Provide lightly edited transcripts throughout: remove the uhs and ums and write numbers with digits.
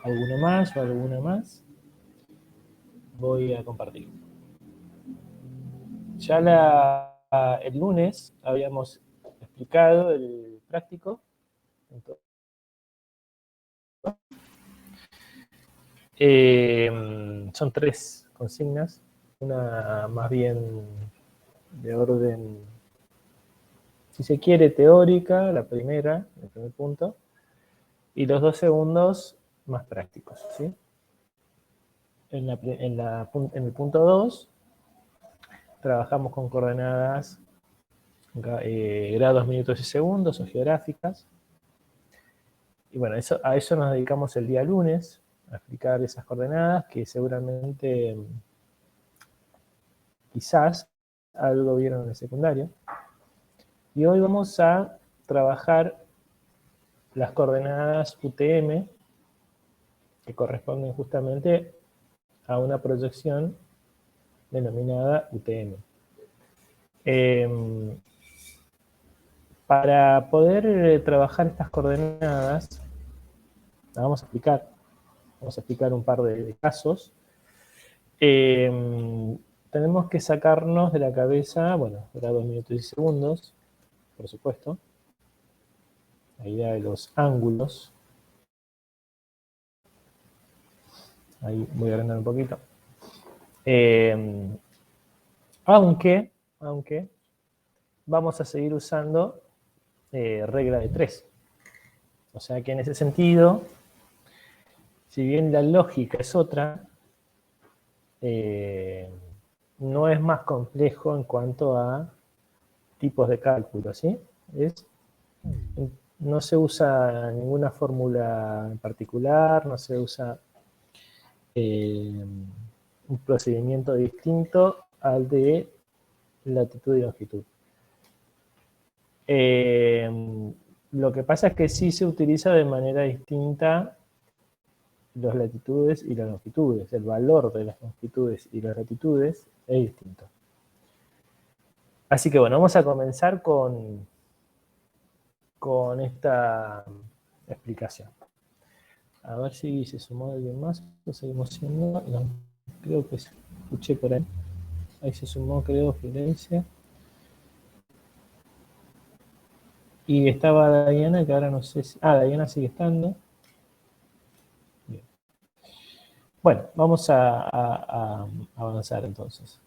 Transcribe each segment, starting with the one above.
alguno más o alguna más, voy a compartir. Ya el lunes habíamos explicado el práctico. Son 3 consignas, una más bien de orden, si se quiere, teórica, el primer punto, y los 2 segundos más prácticos, ¿sí? En el punto 2 trabajamos con coordenadas grados, minutos y segundos o geográficas. Y bueno, a eso nos dedicamos el día lunes, a explicar esas coordenadas que seguramente, quizás, algo vieron en el secundario. Y hoy vamos a trabajar las coordenadas UTM, que corresponden justamente a una proyección denominada UTM. Para poder trabajar estas coordenadas, vamos a explicar un par de casos. Tenemos que sacarnos de la cabeza, bueno, grados, minutos y segundos, por supuesto, la idea de los ángulos. Ahí voy a agrandar un poquito. Aunque vamos a seguir usando regla de 3. O sea que en ese sentido, si bien la lógica es otra, no es más complejo en cuanto a tipos de cálculo, ¿sí? No se usa ninguna fórmula en particular, no se usa un procedimiento distinto al de latitud y longitud. Lo que pasa es que sí se utiliza de manera distinta las latitudes y las longitudes. El valor de las longitudes y las latitudes es distinto. Así que bueno, vamos a comenzar con esta explicación. A ver si se sumó alguien más. Lo seguimos siendo. No, creo que escuché por ahí. Ahí se sumó, creo, Florencia. Y estaba Diana, que ahora no sé si... Diana sigue estando. Bien. Bueno, vamos a avanzar entonces.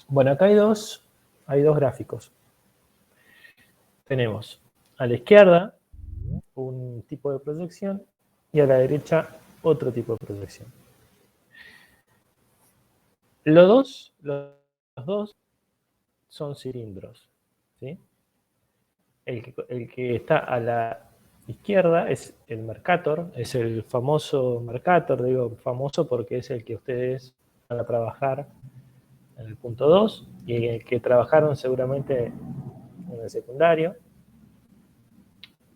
Bueno, acá hay dos gráficos. Tenemos a la izquierda un tipo de proyección y a la derecha otro tipo de proyección. Los dos son cilindros, ¿sí? El que está a la izquierda es el Mercator, es el famoso Mercator, digo famoso porque es el que ustedes van a trabajar en el punto 2 y el que trabajaron seguramente en el secundario.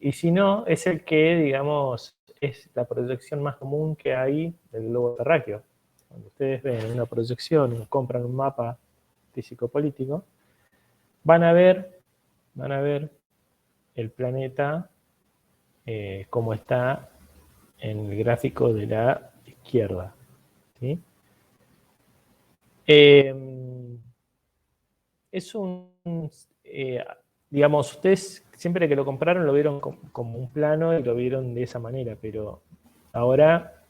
Y si no, es el que, digamos, es la proyección más común que hay del globo terráqueo. Cuando ustedes ven una proyección o compran un mapa físico-político, van a ver el planeta como está en el gráfico de la izquierda, ¿sí? Es digamos, ustedes siempre que lo compraron lo vieron como un plano y lo vieron de esa manera, pero ahora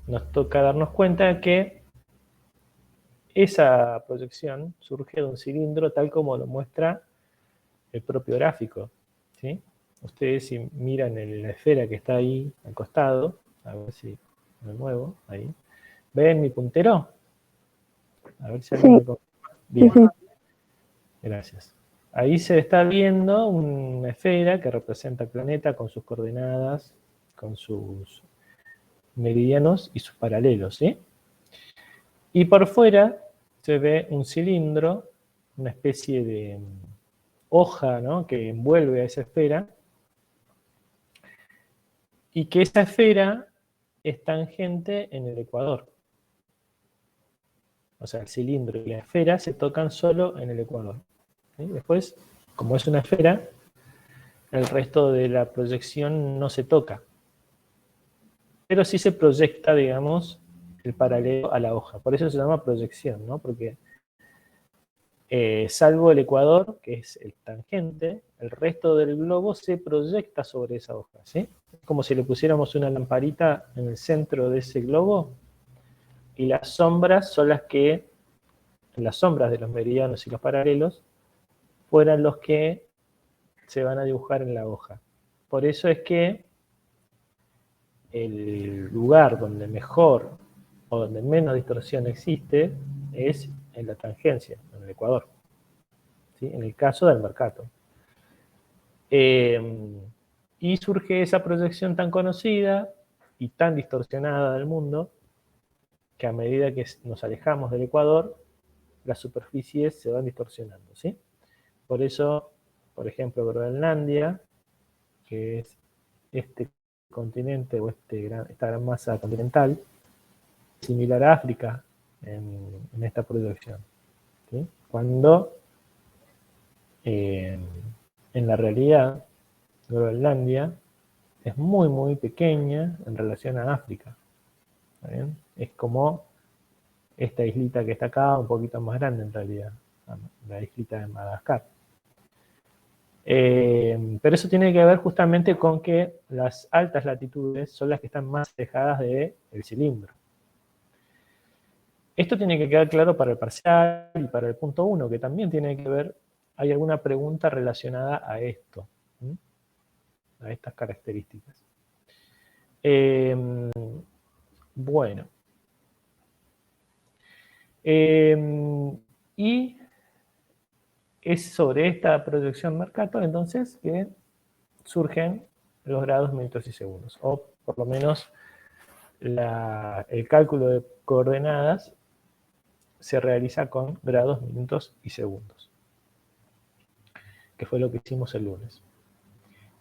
nos toca darnos cuenta que esa proyección surge de un cilindro tal como lo muestra el propio gráfico, ¿sí? Ustedes si miran la esfera que está ahí al costado, a ver si me muevo, ahí, ¿ven mi puntero? A ver si alguien me confirma. Bien, gracias. Ahí se está viendo una esfera que representa el planeta con sus coordenadas, con sus meridianos y sus paralelos, ¿sí? Y por fuera se ve un cilindro, una especie de hoja, ¿no?, que envuelve a esa esfera, y que esa esfera es tangente en el ecuador. O sea, el cilindro y la esfera se tocan solo en el ecuador, ¿sí? Después, como es una esfera, el resto de la proyección no se toca. pero sí se proyecta, digamos, el paralelo a la hoja. Por eso se llama proyección, ¿no? Porque salvo el ecuador, que es el tangente, el resto del globo se proyecta sobre esa hoja, ¿sí? Es como si le pusiéramos una lamparita en el centro de ese globo y las sombras son las sombras de los meridianos y los paralelos fueran los que se van a dibujar en la hoja. Por eso es que el lugar donde mejor o donde menos distorsión existe es en la tangencia, en el ecuador, ¿sí? En el caso del Mercator. Y surge esa proyección tan conocida y tan distorsionada del mundo que a medida que nos alejamos del ecuador, las superficies se van distorsionando, ¿sí? Por eso, por ejemplo, Groenlandia, que es este continente o esta gran masa continental, similar a África en esta proyección, ¿sí? Cuando en la realidad Groenlandia es muy, muy pequeña en relación a África. ¿Está bien? Es como esta islita que está acá, un poquito más grande en realidad, la islita de Madagascar. Pero eso tiene que ver justamente con que las altas latitudes son las que están más alejadas del cilindro. Esto tiene que quedar claro para el parcial y para el punto 1, que también tiene que ver, hay alguna pregunta relacionada a esto, ¿sí? A estas características. Bueno. Y es sobre esta proyección Mercator, entonces, que surgen los grados, minutos y segundos, o por lo menos el cálculo de coordenadas se realiza con grados, minutos y segundos, que fue lo que hicimos el lunes.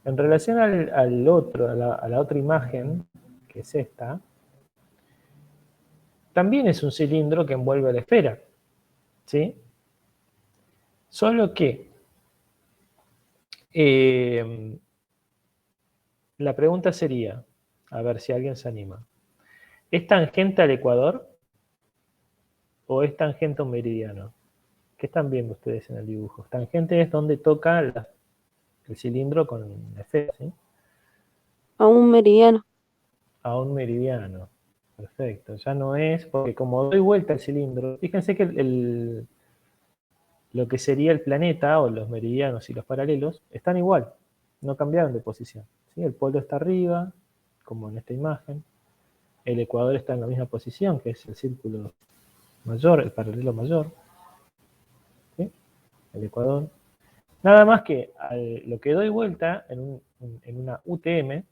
En relación a la otra imagen, que es esta, también es un cilindro que envuelve a la esfera, ¿sí? Solo que la pregunta sería, a ver si alguien se anima, ¿es tangente al ecuador o es tangente a un meridiano? ¿Qué están viendo ustedes en el dibujo? Tangente es donde toca el cilindro con la esfera, ¿sí? A un meridiano. A un meridiano. Perfecto. Ya no es, porque como doy vuelta al cilindro, fíjense que lo que sería el planeta, o los meridianos y los paralelos, están igual, no cambiaron de posición, ¿sí? El polo está arriba, como en esta imagen. El ecuador está en la misma posición, que es el círculo mayor, el paralelo mayor, ¿sí? El ecuador. Nada más que lo que doy vuelta en una UTM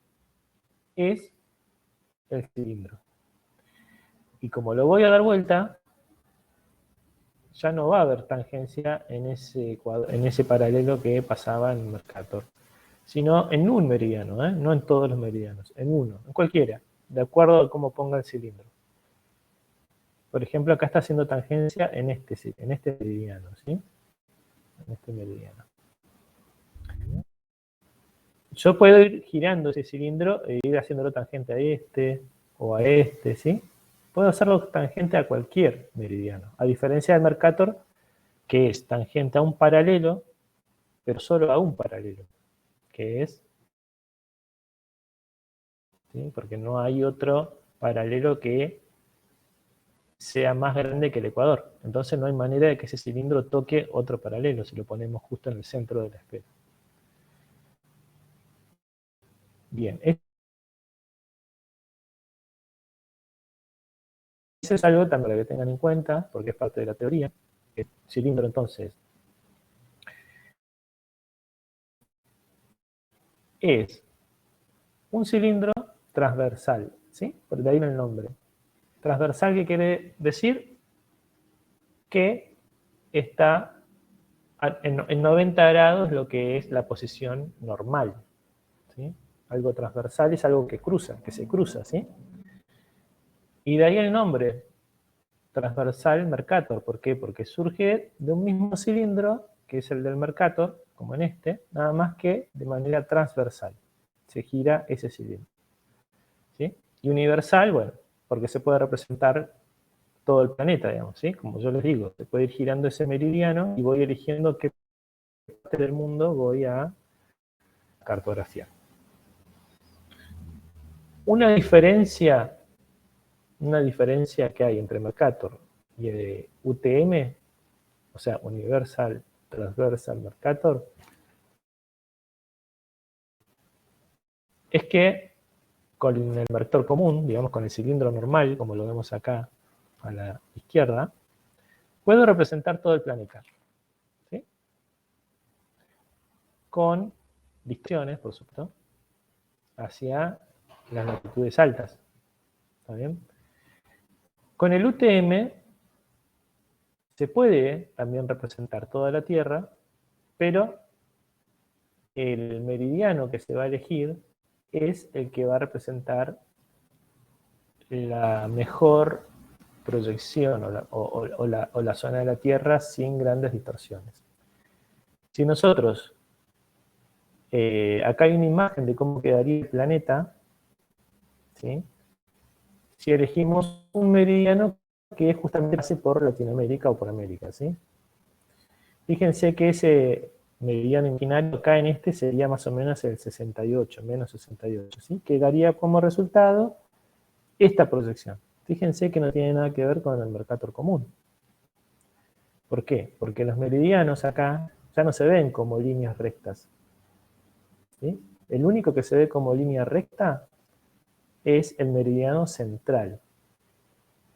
es el cilindro. Y como lo voy a dar vuelta, ya no va a haber tangencia en ese paralelo que pasaba en Mercator, sino en un meridiano, ¿eh? No en todos los meridianos, en uno, en cualquiera, de acuerdo a cómo ponga el cilindro. Por ejemplo, acá está haciendo tangencia en este meridiano, ¿sí? En este meridiano. Yo puedo ir girando ese cilindro e ir haciéndolo tangente a este o a este, ¿sí? Puedo hacerlo tangente a cualquier meridiano, a diferencia del Mercator, que es tangente a un paralelo, pero solo a un paralelo, que es, ¿sí? Porque no hay otro paralelo que sea más grande que el ecuador. Entonces no hay manera de que ese cilindro toque otro paralelo si lo ponemos justo en el centro de la esfera. Bien, eso es algo también para que tengan en cuenta, porque es parte de la teoría. El cilindro entonces es un cilindro transversal, ¿sí? Por de ahí viene el nombre. Transversal, ¿qué quiere decir? Que está en 90 grados lo que es la posición normal, ¿sí? Algo transversal es algo que se cruza, ¿sí? Y de ahí el nombre, transversal Mercator. ¿Por qué? Porque surge de un mismo cilindro, que es el del Mercator, como en este, nada más que de manera transversal. Se gira ese cilindro, ¿sí? Y universal, bueno, porque se puede representar todo el planeta, digamos, ¿sí? Como yo les digo, se puede ir girando ese meridiano y voy eligiendo qué parte del mundo voy a cartografiar. Una diferencia que hay entre Mercator y UTM, o sea, Universal Transversal Mercator, es que con el Mercator común, digamos con el cilindro normal, como lo vemos acá a la izquierda, puedo representar todo el planeta, ¿sí? Con distorsiones, por supuesto, hacia las latitudes altas. ¿Está bien? Con el UTM se puede también representar toda la Tierra, pero el meridiano que se va a elegir es el que va a representar la mejor proyección o la zona de la Tierra sin grandes distorsiones. Si nosotros, acá hay una imagen de cómo quedaría el planeta, ¿sí? Si elegimos un meridiano que justamente pase por Latinoamérica o por América, ¿sí? Fíjense que ese meridiano imaginario acá en este sería más o menos el 68, menos 68, ¿sí? Que daría como resultado esta proyección. Fíjense que no tiene nada que ver con el Mercator común. ¿Por qué? Porque los meridianos acá ya no se ven como líneas rectas, ¿sí? El único que se ve como línea recta es el meridiano central.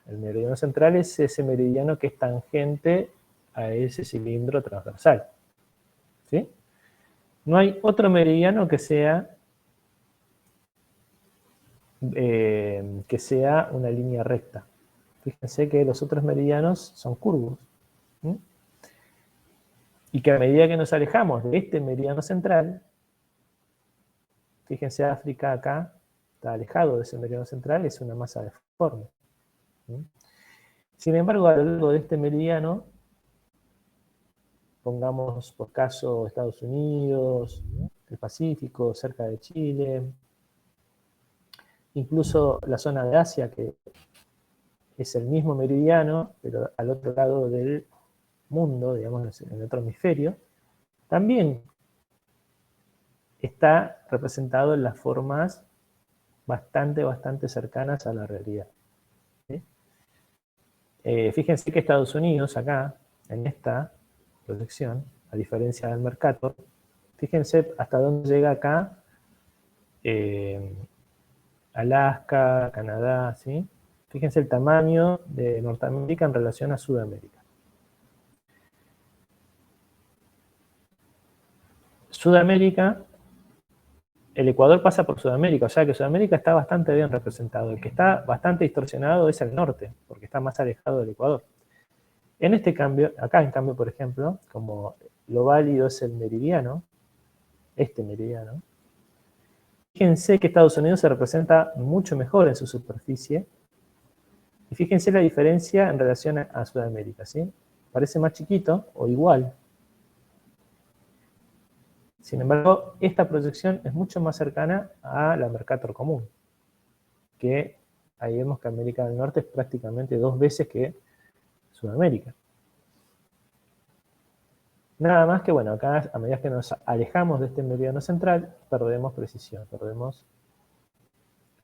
El meridiano central es ese meridiano que es tangente a ese cilindro transversal, ¿sí? No hay otro meridiano que sea una línea recta. Fíjense que los otros meridianos son curvos, ¿sí? Y que a medida que nos alejamos de este meridiano central, fíjense África acá, está alejado de ese meridiano central, es una masa deforme, ¿sí? Sin embargo, a lo largo de este meridiano, pongamos por caso Estados Unidos, el Pacífico, cerca de Chile, incluso la zona de Asia, que es el mismo meridiano, pero al otro lado del mundo, digamos, en el otro hemisferio, también está representado en las formas bastante cercanas a la realidad, ¿sí? Fíjense que Estados Unidos, acá, en esta proyección, a diferencia del Mercator, fíjense hasta dónde llega acá Alaska, Canadá, ¿sí? Fíjense el tamaño de Norteamérica en relación a Sudamérica. Sudamérica, el Ecuador pasa por Sudamérica, o sea que Sudamérica está bastante bien representado. El que está bastante distorsionado es el norte, porque está más alejado del Ecuador. En este cambio, acá en cambio, por ejemplo, como lo válido es el meridiano, este meridiano, fíjense que Estados Unidos se representa mucho mejor en su superficie. Y fíjense la diferencia en relación a Sudamérica, ¿sí? Parece más chiquito o igual. Sin embargo, esta proyección es mucho más cercana a la Mercator común, que ahí vemos que América del Norte es prácticamente 2 veces que Sudamérica. Nada más que, bueno, acá a medida que nos alejamos de este meridiano central, perdemos precisión, perdemos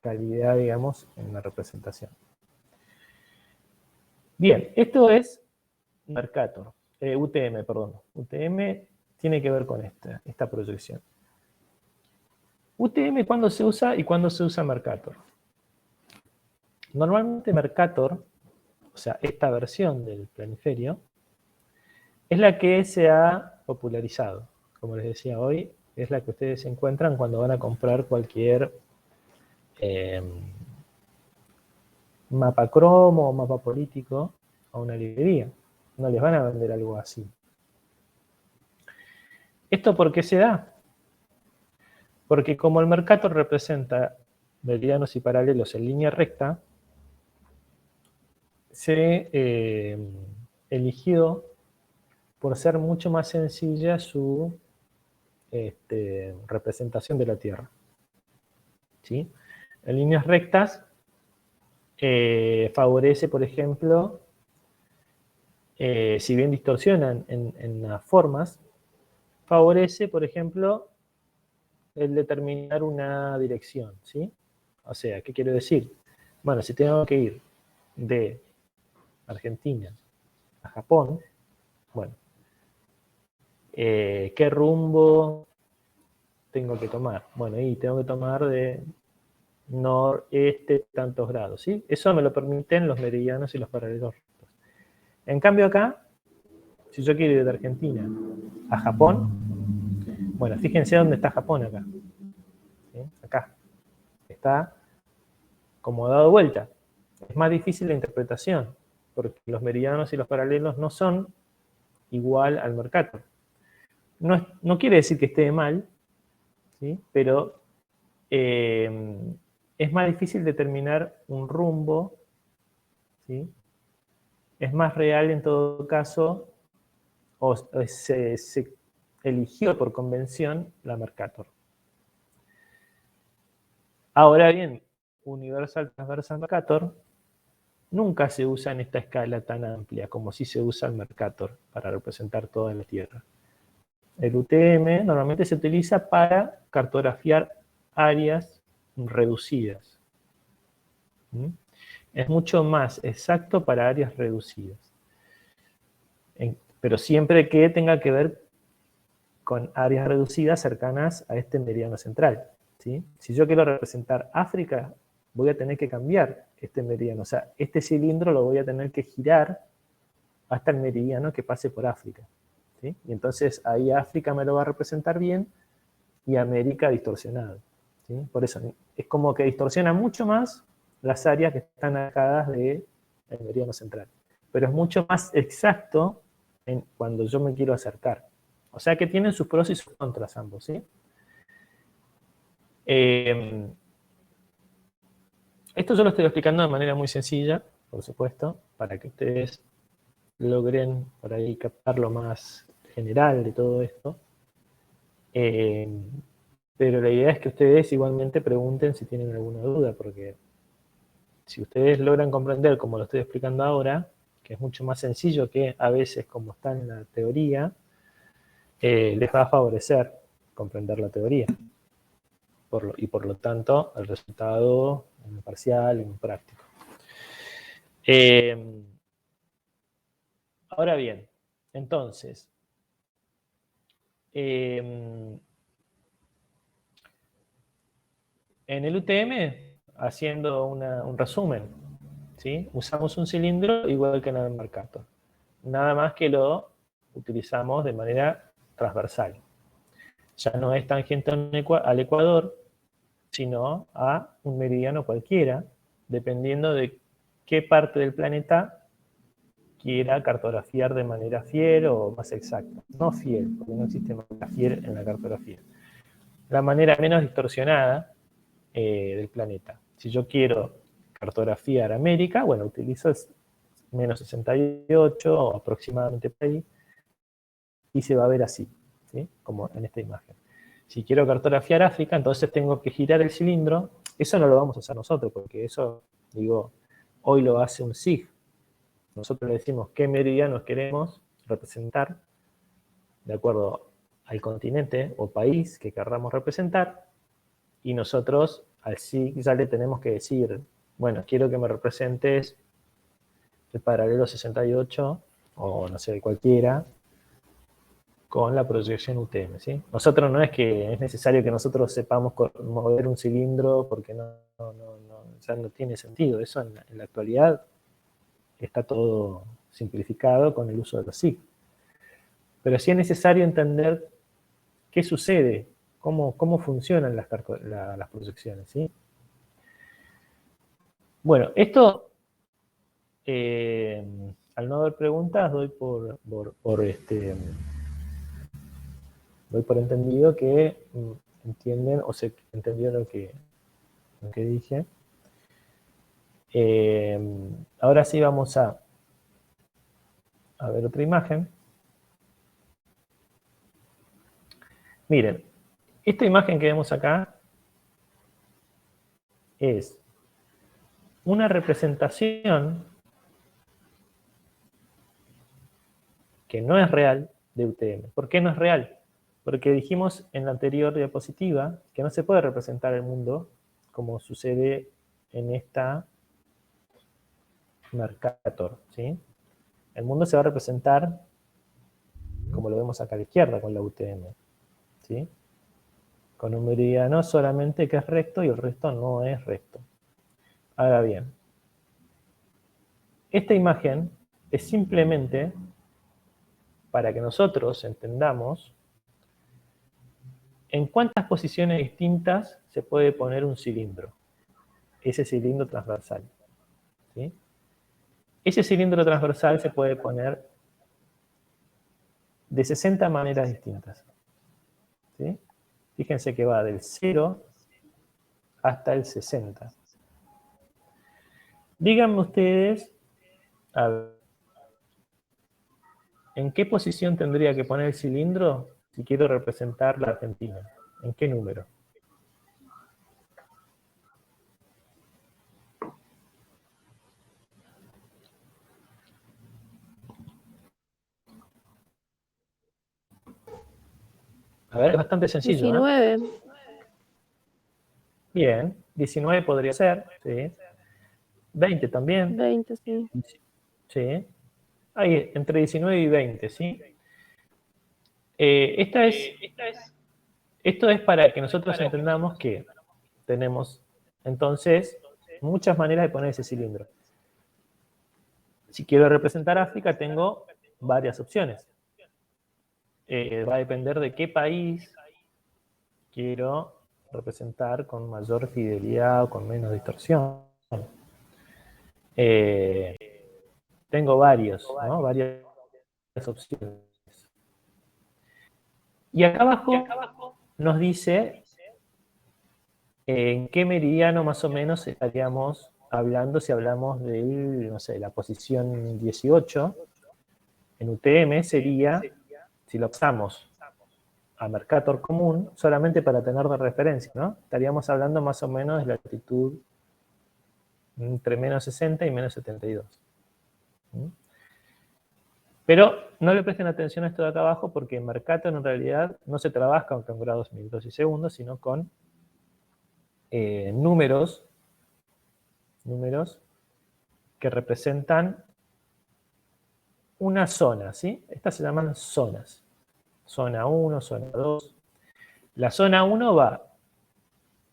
calidad, digamos, en la representación. Bien, esto es Mercator, UTM, perdón. UTM tiene que ver con esta proyección. UTM, ¿cuándo se usa y cuándo se usa Mercator? Normalmente Mercator, o sea, esta versión del planiferio, es la que se ha popularizado. Como les decía hoy, es la que ustedes encuentran cuando van a comprar cualquier mapa cromo o mapa político a una librería. No les van a vender algo así. ¿Esto por qué se da? Porque como el Mercator representa meridianos y paralelos en línea recta, se eligió por ser mucho más sencilla su representación de la Tierra, ¿sí? En líneas rectas favorece, por ejemplo, si bien distorsionan en las formas, favorece, por ejemplo, el determinar una dirección, ¿sí? O sea, ¿qué quiero decir? Bueno, si tengo que ir de Argentina a Japón, bueno, ¿qué rumbo tengo que tomar? Bueno, y tengo que tomar de noreste tantos grados, ¿sí? Eso me lo permiten los meridianos y los paralelos rectos. En cambio acá, si yo quiero ir de Argentina a Japón, bueno, fíjense dónde está Japón acá. ¿Sí? Acá. Está como dado vuelta. Es más difícil la interpretación, porque los meridianos y los paralelos no son igual al Mercator. No quiere decir que esté mal, ¿sí? Pero es más difícil determinar un rumbo, ¿sí? Es más real en todo caso, o se eligió por convención la Mercator. Ahora bien, Universal Transversal Mercator nunca se usa en esta escala tan amplia como si se usa el Mercator para representar toda la Tierra. El UTM normalmente se utiliza para cartografiar áreas reducidas. Es mucho más exacto para áreas reducidas. Pero siempre que tenga que ver con áreas reducidas cercanas a este meridiano central. ¿Sí? Si yo quiero representar África, voy a tener que cambiar este meridiano. O sea, este cilindro lo voy a tener que girar hasta el meridiano que pase por África. ¿Sí? Y entonces ahí África me lo va a representar bien y América distorsionado. ¿Sí? Por eso es como que distorsiona mucho más las áreas que están alejadas del meridiano central. Pero es mucho más exacto cuando yo me quiero acercar. O sea que tienen sus pros y sus contras ambos, ¿sí? Esto yo lo estoy explicando de manera muy sencilla, por supuesto, para que ustedes logren por ahí captar lo más general de todo esto. Pero la idea es que ustedes igualmente pregunten si tienen alguna duda, porque si ustedes logran comprender como lo estoy explicando ahora, que es mucho más sencillo que a veces como está en la teoría, les va a favorecer comprender la teoría. Y por lo tanto, el resultado en el parcial, en el práctico. Ahora bien, entonces, en el UTM, haciendo un resumen, ¿sí? Usamos un cilindro igual que en el Mercator. Nada más que lo utilizamos de manera transversal. Ya no es tangente al ecuador, sino a un meridiano cualquiera, dependiendo de qué parte del planeta quiera cartografiar de manera fiel o más exacta. No fiel, porque no existe manera fiel en la cartografía. La manera menos distorsionada del planeta. Si yo quiero cartografiar América, bueno, utilizo menos 68 o aproximadamente por ahí, y se va a ver así, ¿sí? Como en esta imagen. Si quiero cartografiar África, entonces tengo que girar el cilindro. Eso no lo vamos a hacer nosotros, porque eso, digo, hoy lo hace un SIG. Nosotros le decimos qué meridianos queremos representar de acuerdo al continente o país que querramos representar, y nosotros al SIG ya le tenemos que decir, bueno, quiero que me representes el paralelo 68 o no sé, cualquiera, con la proyección UTM, ¿sí? Nosotros no es que es necesario que nosotros sepamos mover un cilindro porque ya no tiene sentido. Eso en la actualidad está todo simplificado con el uso de los SIG. Pero sí es necesario entender qué sucede, cómo funcionan las proyecciones, ¿sí? Bueno, esto, al no haber preguntas, doy por entendido que entienden o se entendió lo que dije. Ahora sí vamos a ver otra imagen. Miren, esta imagen que vemos acá es una representación que no es real de UTM. ¿Por qué no es real? Porque dijimos en la anterior diapositiva que no se puede representar el mundo como sucede en esta Mercator, ¿sí? El mundo se va a representar como lo vemos acá a la izquierda con la UTM, ¿sí? Con un meridiano solamente que es recto y el resto no es recto. Ahora bien, esta imagen es simplemente para que nosotros entendamos en cuántas posiciones distintas se puede poner un cilindro, ese cilindro transversal, ¿sí? Ese cilindro transversal se puede poner de 60 maneras distintas, ¿sí? Fíjense que va del 0 hasta el 60. Díganme ustedes, a ver, ¿en qué posición tendría que poner el cilindro si quiero representar la Argentina? ¿En qué número? A ver, es bastante sencillo, ¿eh? 19. Bien, 19 podría ser, ¿sí? 20 también, 20, sí. ¿sí? Ahí, entre 19 y 20, ¿sí? Esto es para que nosotros entendamos que tenemos, entonces, muchas maneras de poner ese cilindro. Si quiero representar África, tengo varias opciones. Va a depender de qué país quiero representar con mayor fidelidad o con menos distorsión. Tengo varias opciones. Y acá abajo nos dice en qué meridiano más o menos estaríamos hablando si hablamos de, no sé, la posición 18. En UTM sería, si lo usamos a Mercator común, solamente para tener de referencia, ¿no? Estaríamos hablando más o menos de la latitud entre menos 60 y menos 72. Pero no le presten atención a esto de acá abajo porque en Mercator en realidad no se trabaja con grados, minutos y segundos, sino con números que representan una zona, ¿sí? Estas se llaman zonas. Zona 1, zona 2. La zona 1 va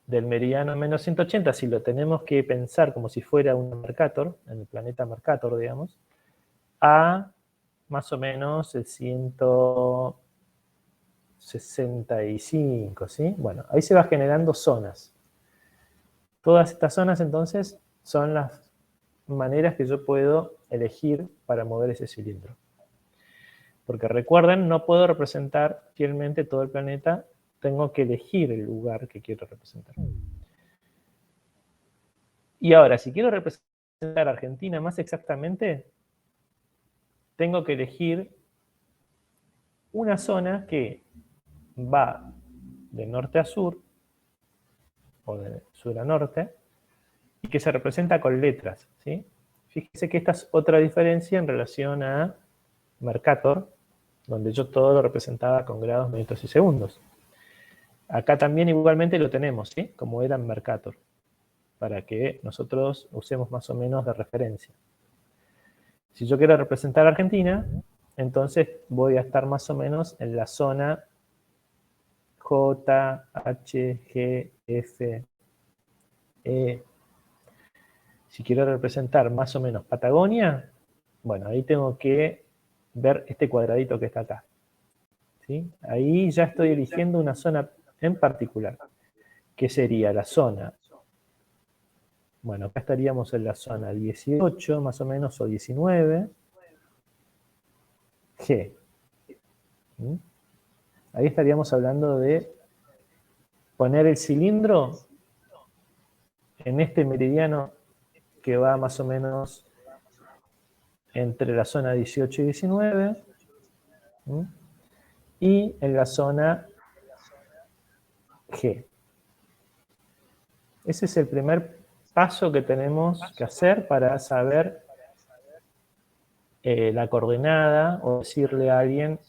del meridiano menos 180, si lo tenemos que pensar como si fuera un Mercator, en el planeta Mercator, digamos, a más o menos el 165, ¿sí? Bueno, ahí se va generando zonas. Todas estas zonas, entonces, son las maneras que yo puedo elegir para mover ese cilindro. Porque recuerden, no puedo representar fielmente todo el planeta, tengo que elegir el lugar que quiero representar. Y ahora, si quiero representar Argentina más exactamente, tengo que elegir una zona que va de norte a sur, o de sur a norte, y que se representa con letras, ¿sí? Fíjense que esta es otra diferencia en relación a Mercator, donde yo todo lo representaba con grados, minutos y segundos. Acá también igualmente lo tenemos, ¿sí? Como era en Mercator, para que nosotros usemos más o menos de referencia. Si yo quiero representar a Argentina, entonces voy a estar más o menos en la zona J, H, G, F, E. Si quiero representar más o menos Patagonia, bueno, ahí tengo que ver este cuadradito que está acá, ¿sí? Ahí ya estoy eligiendo una zona en particular, que sería la zona, bueno, acá estaríamos en la zona 18 más o menos, o 19, G. ¿Mm? Ahí estaríamos hablando de poner el cilindro en este meridiano que va más o menos entre la zona 18 y 19, ¿sí? Y en la zona G. Ese es el primer paso que tenemos que hacer para saber la coordenada o decirle a alguien,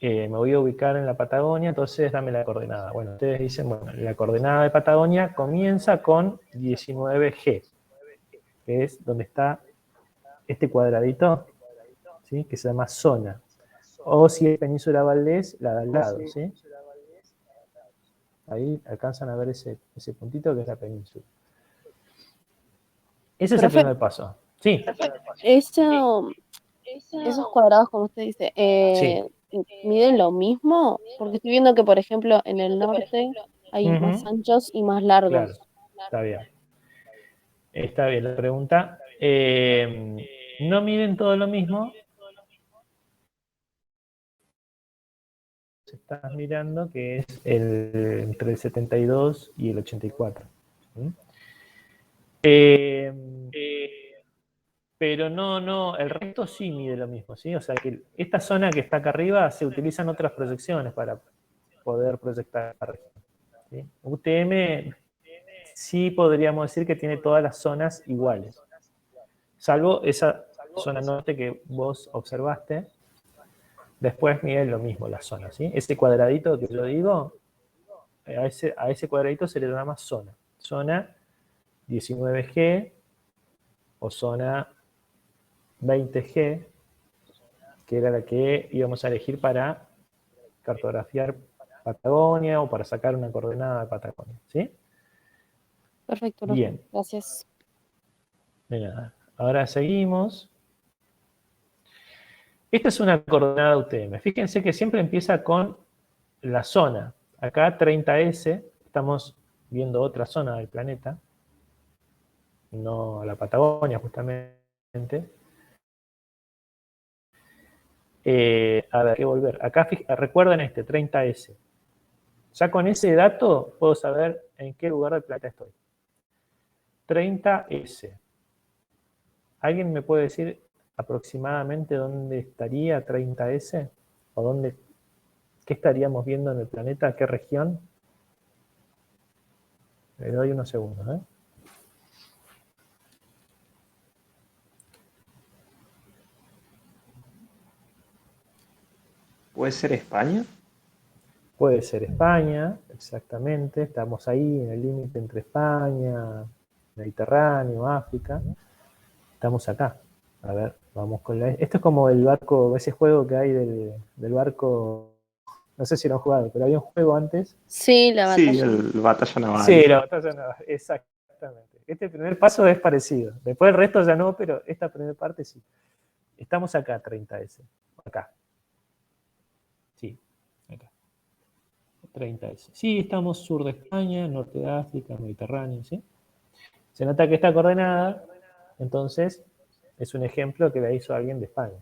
me voy a ubicar en la Patagonia, entonces dame la coordenada. Bueno, ustedes dicen, bueno, la coordenada de Patagonia comienza con 19G, que es donde está este cuadradito, ¿sí? Que se llama zona. O si es Península Valdés, la de al lado, ¿sí? Ahí alcanzan a ver ese puntito que es la península. Ese es el Profe, primer paso. Sí, esos cuadrados, como usted dice, sí. ¿miden lo mismo? Porque estoy viendo que, por ejemplo, en el norte hay más Ujú, anchos y más claro, largos. está bien. Está bien la pregunta. No miden todo lo mismo. Estás mirando que es entre el 72 y el 84. ¿Mm? Pero no, el resto sí mide lo mismo, ¿sí? O sea que esta zona que está acá arriba se utilizan otras proyecciones para poder proyectar la región, ¿sí? UTM sí podríamos decir que tiene todas las zonas iguales, salvo esa zona norte que vos observaste. Después mide lo mismo la zona, ¿sí? Ese cuadradito que yo digo, a ese cuadradito se le llama zona. Zona 19G o zona 20G, que era la que íbamos a elegir para cartografiar Patagonia o para sacar una coordenada de Patagonia, ¿sí? Perfecto, profe. Bien, Gracias. mira, ahora seguimos. Esta es una coordenada UTM. Fíjense que siempre empieza con la zona. Acá 30S, estamos viendo otra zona del planeta, no la Patagonia justamente. A ver, hay que volver. Acá recuerden este, 30S. Ya con ese dato puedo saber en qué lugar del planeta estoy. 30S. ¿Alguien me puede decir aproximadamente dónde estaría 30S? ¿O dónde, qué estaríamos viendo en el planeta? ¿Qué región? Le doy unos segundos, ¿eh? ¿Puede ser España? Puede ser España, exactamente. Estamos ahí en el límite entre España, Mediterráneo, África. Estamos acá. A ver, vamos con la... Esto es como el barco, ese juego que hay del barco. No sé si lo han jugado, pero había un juego antes. Sí, la Sí, batalla. el Batalla Sí, Naval. la batalla naval, exactamente. Este primer paso es parecido. Después el resto ya no, pero esta primera parte sí. Estamos acá, 30S. Acá. Sí, acá. 30S. Sí, estamos sur de España, norte de África, Mediterráneo, ¿sí? Se nota que está coordenada, entonces es un ejemplo que la hizo alguien de España.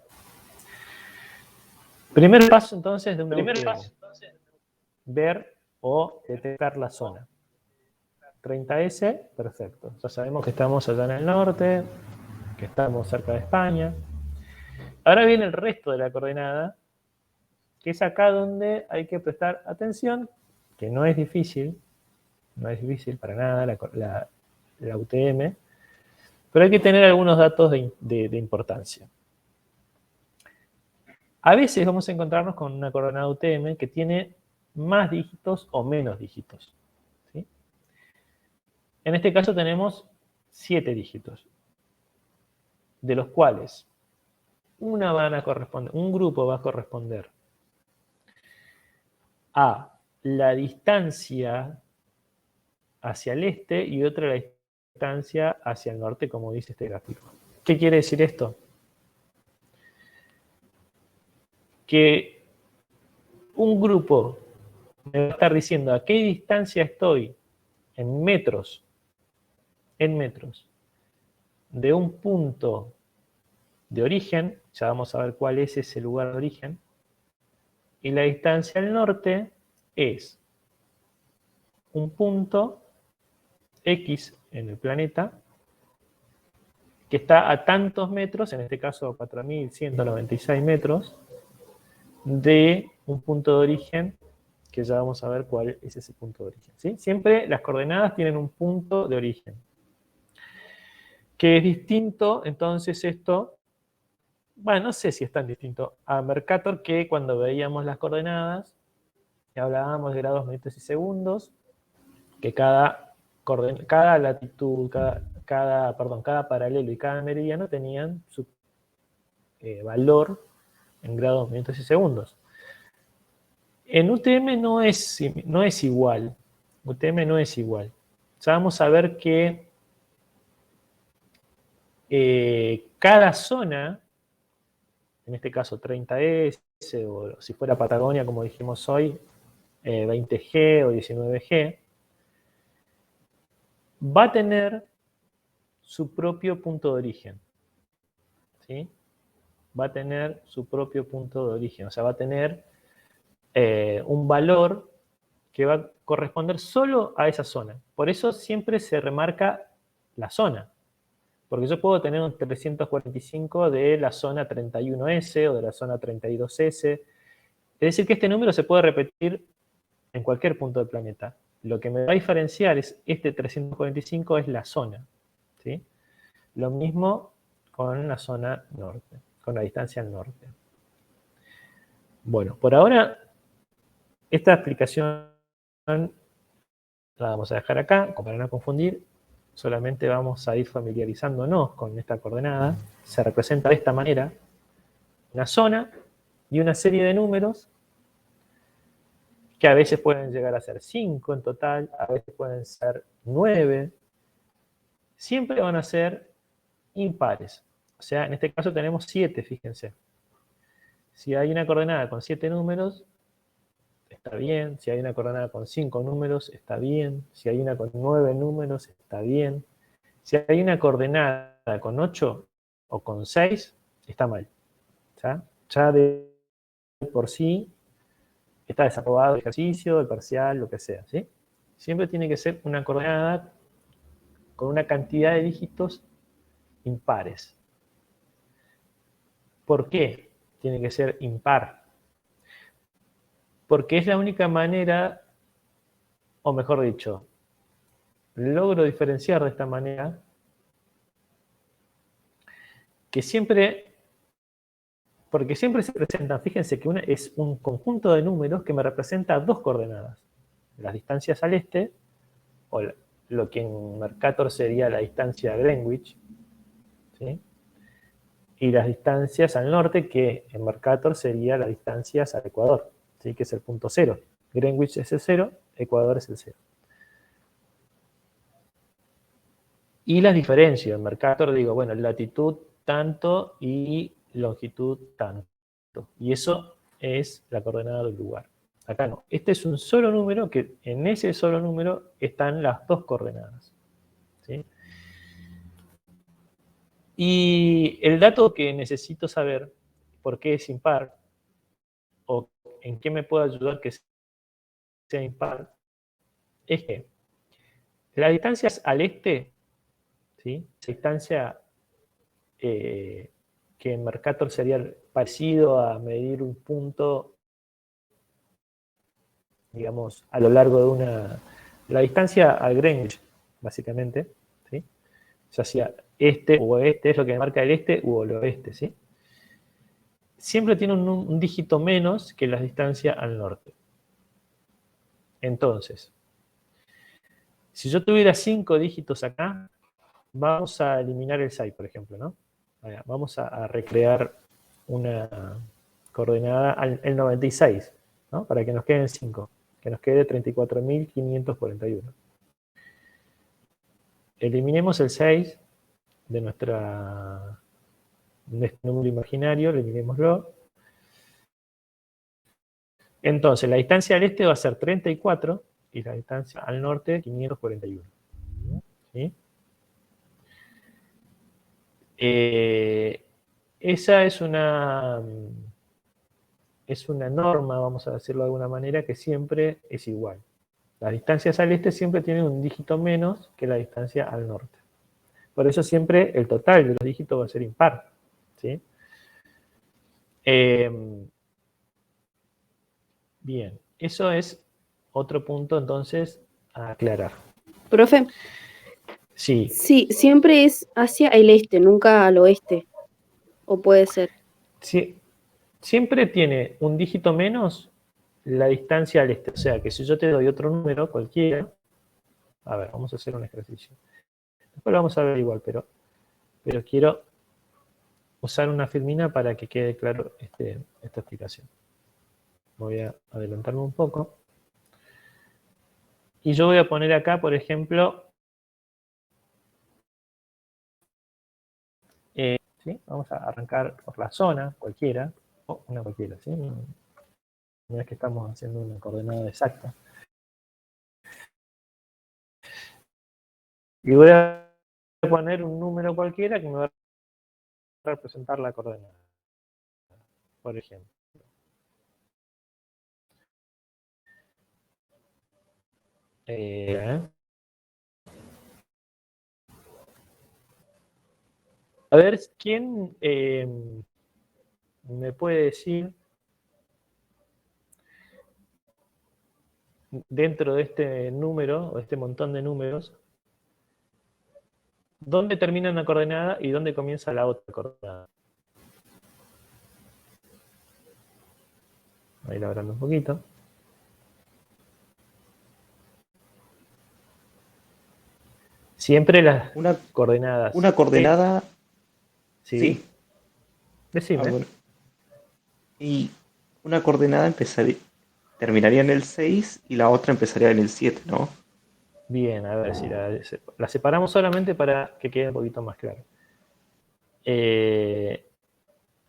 Primer paso entonces de una UTM. Ver o detectar la zona. 30S, perfecto. Ya sabemos que estamos allá en el norte, que estamos cerca de España. Ahora viene el resto de la coordenada, que es acá donde hay que prestar atención, que no es difícil para nada la UTM, pero hay que tener algunos datos de importancia. A veces vamos a encontrarnos con una coordenada UTM que tiene más dígitos o menos dígitos, ¿sí? En este caso tenemos 7 dígitos, de los cuales un grupo va a corresponder a la distancia hacia el este y otra la distancia hacia el norte, como dice este gráfico. ¿Qué quiere decir esto? Que un grupo me va a estar diciendo a qué distancia estoy en metros, de un punto de origen, ya vamos a ver cuál es ese lugar de origen, y la distancia al norte es un punto X en el planeta que está a tantos metros, en este caso 4.196 metros, de un punto de origen que ya vamos a ver cuál es ese punto de origen, ¿sí? Siempre las coordenadas tienen un punto de origen, que es distinto, entonces esto, bueno, no sé si es tan distinto a Mercator, que cuando veíamos las coordenadas, y hablábamos de grados, metros y segundos, que cada latitud, cada paralelo y cada meridiano tenían su valor en grados, minutos y segundos. En UTM no es igual. UTM no es igual. Ya vamos a ver que cada zona, en este caso 30S, o si fuera Patagonia, como dijimos hoy, 20G o 19G, va a tener su propio punto de origen, ¿sí? Va a tener su propio punto de origen, o sea, va a tener un valor que va a corresponder solo a esa zona. Por eso siempre se remarca la zona, porque yo puedo tener un 345 de la zona 31S o de la zona 32S, es decir que este número se puede repetir en cualquier punto del planeta. Lo que me va a diferenciar es este 345 es la zona, ¿sí? Lo mismo con la zona norte, con la distancia al norte. Bueno, por ahora, esta explicación la vamos a dejar acá, para no confundir. Solamente vamos a ir familiarizándonos con esta coordenada. Se representa de esta manera una zona y una serie de números que a veces pueden llegar a ser 5 en total, a veces pueden ser 9. Siempre van a ser impares. O sea, en este caso tenemos 7, fíjense. Si hay una coordenada con 7 números, está bien. Si hay una coordenada con 5 números, está bien. Si hay una con 9 números, está bien. Si hay una coordenada con 8 o con 6, está mal. Ya de por sí está desaprobado el ejercicio, el parcial, lo que sea, ¿sí? Siempre tiene que ser una coordenada con una cantidad de dígitos impares. ¿Por qué tiene que ser impar? Porque es la única manera, o mejor dicho, logro diferenciar de esta manera que siempre, porque siempre se presentan, fíjense que es un conjunto de números que me representa dos coordenadas, las distancias al este, o lo que en Mercator sería la distancia a Greenwich, ¿sí? Y las distancias al norte, que en Mercator sería las distancias al Ecuador, ¿sí? Que es el punto cero. Greenwich es el 0, Ecuador es el 0. Y las diferencio. En Mercator digo, bueno, latitud tanto y longitud tanto. Y eso es la coordenada del lugar. Acá no. Este es un solo número que en ese solo número están las dos coordenadas, ¿sí? Y el dato que necesito saber por qué es impar o en qué me puede ayudar que sea impar es que las distancias al este, ¿sí? Esa distancia que en Mercator sería parecido a medir un punto, digamos, a lo largo de la distancia a Greenwich, básicamente, ¿sí? Ya sea este o oeste, es lo que marca el este u el oeste, ¿sí? Siempre tiene un dígito menos que la distancia al norte. Entonces, si yo tuviera 5 dígitos acá, vamos a eliminar el 6, por ejemplo, ¿no? Vamos a recrear una coordenada el 96, ¿no? Para que nos queden 5, que nos quede 34.541. Eliminemos el 6 de este número imaginario, eliminémoslo. Entonces, la distancia al este va a ser 34 y la distancia al norte 541. ¿Sí? Esa es una norma, vamos a decirlo de alguna manera, que siempre es igual. Las distancias al este siempre tienen un dígito menos que la distancia al norte. Por eso siempre el total de los dígitos va a ser impar, ¿sí? Bien, eso es otro punto entonces a aclarar. Profe, Sí, sí, siempre es hacia el este, nunca al oeste. O puede ser. sí, siempre tiene un dígito menos la distancia al este. O sea que si yo te doy otro número cualquiera, a ver, vamos a hacer un ejercicio. Después lo vamos a ver igual, pero quiero usar una filmina para que quede claro esta explicación. Voy a adelantarme un poco. Y yo voy a poner acá, por ejemplo, ¿sí? Vamos a arrancar por la zona, cualquiera, o una cualquiera, ¿sí? No es que estamos haciendo una coordenada exacta. Y voy a poner un número cualquiera que me va a representar la coordenada, por ejemplo. Eh, a ver, ¿quién me puede decir dentro de este número, o este montón de números, dónde termina una coordenada y dónde comienza la otra coordenada? Ahí la hablando un poquito. Siempre las Una, coordenadas. una coordenada, Sí, sí. Ah, decime. bueno. Y una coordenada terminaría en el 6 y la otra empezaría en el 7, ¿no? Bien, a ver si la separamos solamente para que quede un poquito más claro.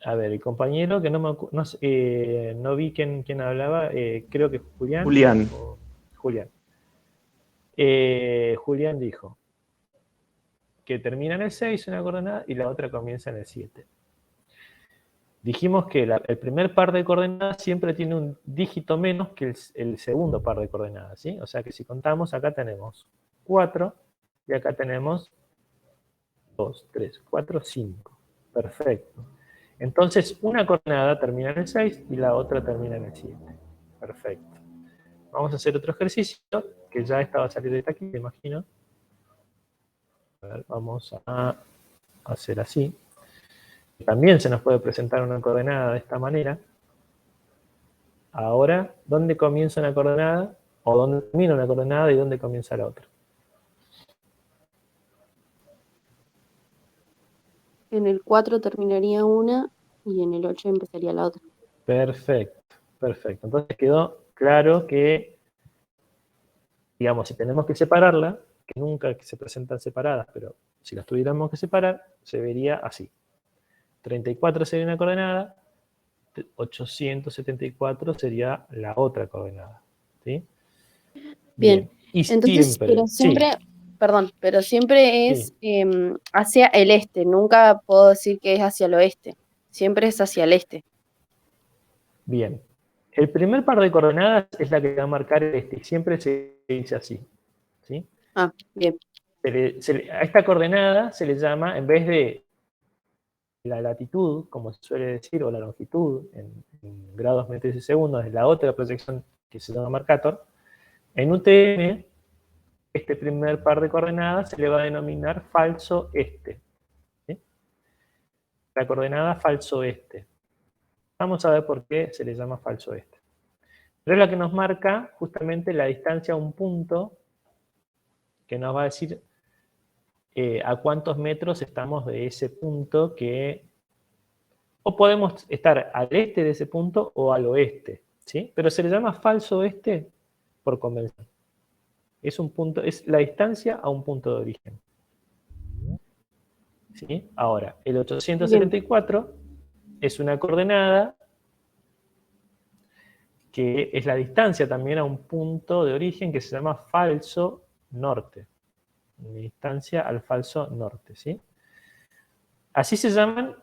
A ver, el compañero que no vi quién hablaba, creo que Julián. Julián, Julián. Julián dijo que termina en el 6 una coordenada y la otra comienza en el 7. Dijimos que el primer par de coordenadas siempre tiene un dígito menos que el segundo par de coordenadas, ¿sí? O sea que si contamos, acá tenemos 4 y acá tenemos 2, 3, 4, 5. Perfecto. Entonces, una coordenada termina en el 6 y la otra termina en el 7. Perfecto. Vamos a hacer otro ejercicio, que ya estaba a salir de aquí, me imagino. A ver, vamos a hacer así. También se nos puede presentar una coordenada de esta manera. Ahora, ¿dónde comienza una coordenada? ¿O dónde termina una coordenada y dónde comienza la otra? En el 4 terminaría una y en el 8 empezaría la otra. Perfecto, perfecto. Entonces quedó claro que, digamos, si tenemos que separarla, que nunca se presentan separadas, pero si las tuviéramos que separar, se vería así. 34 sería una coordenada, 874 sería la otra coordenada. ¿Sí? Bien, Bien. Y entonces, siempre, sí, perdón, pero siempre sí, es hacia el este, nunca puedo decir que es hacia el oeste, siempre es hacia el este. bien. El primer par de coordenadas es la que va a marcar el este, siempre se dice así. ¿Sí? Ah, bien, A esta coordenada se le llama, en vez de la latitud, como se suele decir, o la longitud, en grados, metros y segundos, es la otra proyección que se llama Mercator, en UTM, este primer par de coordenadas se le va a denominar falso este. ¿Sí? La coordenada falso este. Vamos a ver por qué se le llama falso este. Pero es la que nos marca justamente la distancia a un punto que nos va a decir a cuántos metros estamos de ese punto que... O podemos estar al este de ese punto o al oeste, ¿sí? Pero se le llama falso este por convención. Es un punto, es la distancia a un punto de origen. ¿Sí? Ahora, el bien, 874 es una coordenada que es la distancia también a un punto de origen que se llama falso norte. Distancia al falso norte, ¿sí? Así se llaman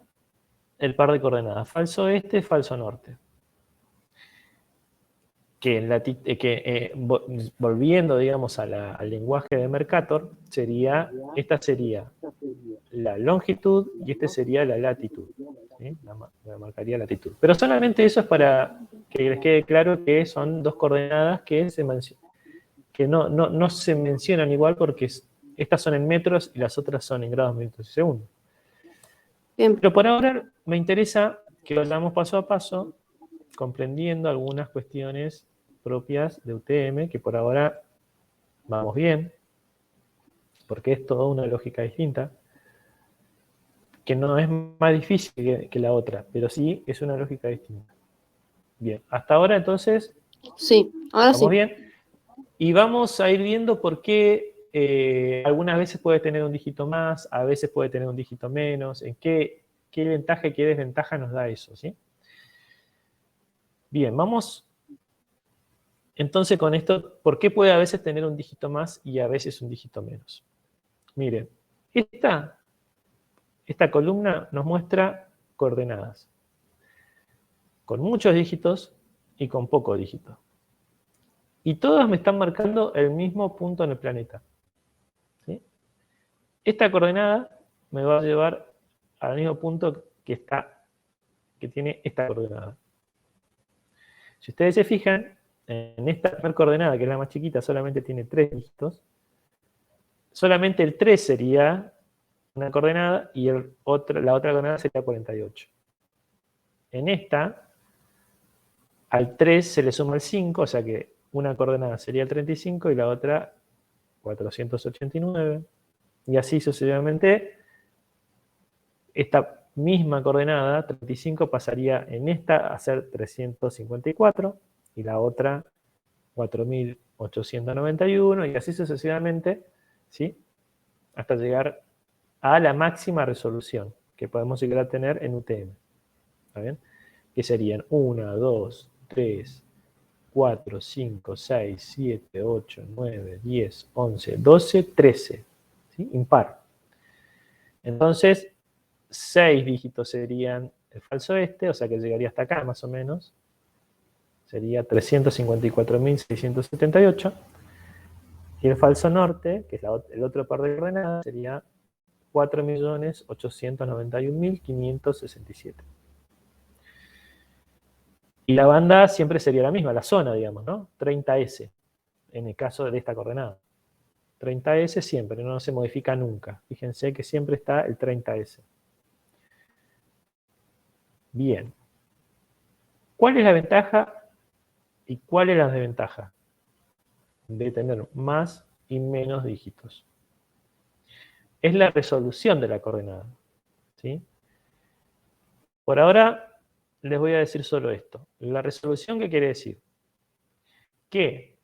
el par de coordenadas, falso este, falso norte. Que, volviendo, digamos, al lenguaje de Mercator, esta sería la longitud y este sería la latitud. ¿Sí? La marcaría latitud. Pero solamente eso es para que les quede claro que son dos coordenadas que, que no se mencionan igual porque estas son en metros y las otras son en grados, minutos y segundos. Bien. Pero por ahora me interesa que vayamos paso a paso comprendiendo algunas cuestiones propias de UTM, que por ahora vamos bien, porque es toda una lógica distinta, que no es más difícil que la otra, pero sí es una lógica distinta. Bien, hasta ahora entonces Sí, ahora vamos sí. bien. Y vamos a ir viendo por qué algunas veces puede tener un dígito más, a veces puede tener un dígito menos, en qué ventaja y qué desventaja nos da eso, ¿sí? Bien, vamos entonces con esto, ¿por qué puede a veces tener un dígito más y a veces un dígito menos? Miren, esta columna nos muestra coordenadas, con muchos dígitos y con pocos dígitos. Y todas me están marcando el mismo punto en el planeta. ¿Sí? Esta coordenada me va a llevar al mismo punto que tiene esta coordenada. Si ustedes se fijan, en esta primera coordenada, que es la más chiquita, solamente tiene 3 dígitos. Solamente el 3 sería una coordenada y la otra coordenada sería 48. En esta, al 3 se le suma el 5, o sea que una coordenada sería el 35 y la otra 489. Y así sucesivamente, esta misma coordenada, 35, pasaría en esta a ser 354 y la otra 4891 y así sucesivamente, ¿sí? Hasta llegar a la máxima resolución que podemos llegar a tener en UTM. ¿Está bien? Que serían 1, 2, 3, 4, 5, 6, 7, 8, 9, 10, 11, 12, 13. ¿Sí? Impar. Entonces, 6 dígitos serían el falso este, o sea que llegaría hasta acá más o menos. Sería 354.678. Y el falso norte, que es el otro par de coordenadas, sería 4.891.567. Y la banda siempre sería la misma, la zona, digamos, ¿no? 30S, en el caso de esta coordenada. 30S siempre, no se modifica nunca. Fíjense que siempre está el 30S. Bien. ¿Cuál es la ventaja y cuál es la desventaja de tener más y menos dígitos? Es la resolución de la coordenada, ¿sí? Por ahora les voy a decir solo esto. La resolución, ¿qué quiere decir? Que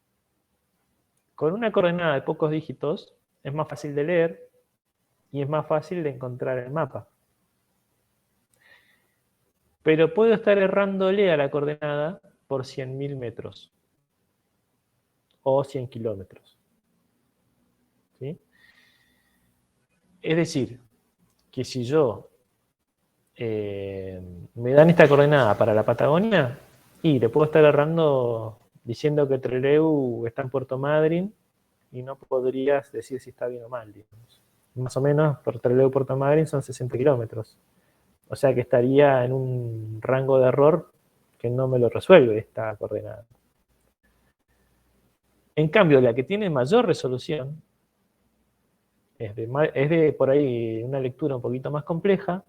con una coordenada de pocos dígitos es más fácil de leer y es más fácil de encontrar el mapa. Pero puedo estar errándole a la coordenada por 100.000 metros o 100 kilómetros. ¿Sí? Es decir, que si yo me dan esta coordenada para la Patagonia y le puedo estar errando diciendo que Trelew está en Puerto Madryn y no podrías decir si está bien o mal, digamos. Más o menos por Trelew Puerto Madryn son 60 kilómetros. O sea que estaría en un rango de error que no me lo resuelve esta coordenada. En cambio, la que tiene mayor resolución es de por ahí una lectura un poquito más compleja,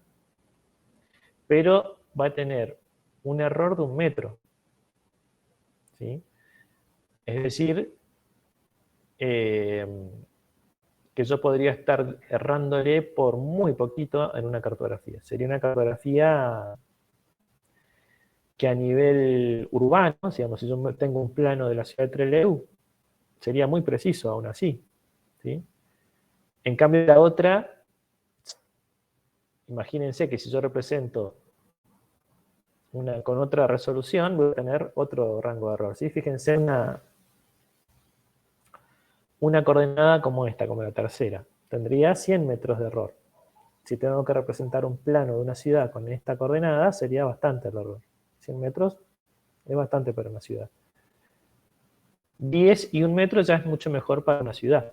pero va a tener un error de 1 metro. ¿Sí? Es decir, que yo podría estar errándole por muy poquito en una cartografía. Sería una cartografía que a nivel urbano, digamos, si yo tengo un plano de la ciudad de Trelew, sería muy preciso aún así. ¿Sí? En cambio, la otra, imagínense que si yo represento con otra resolución, voy a tener otro rango de error. ¿Sí? Fíjense una coordenada como esta, como la tercera. Tendría 100 metros de error. Si tengo que representar un plano de una ciudad con esta coordenada, sería bastante el error. 100 metros es bastante para una ciudad. 10 y 1 metro ya es mucho mejor para una ciudad.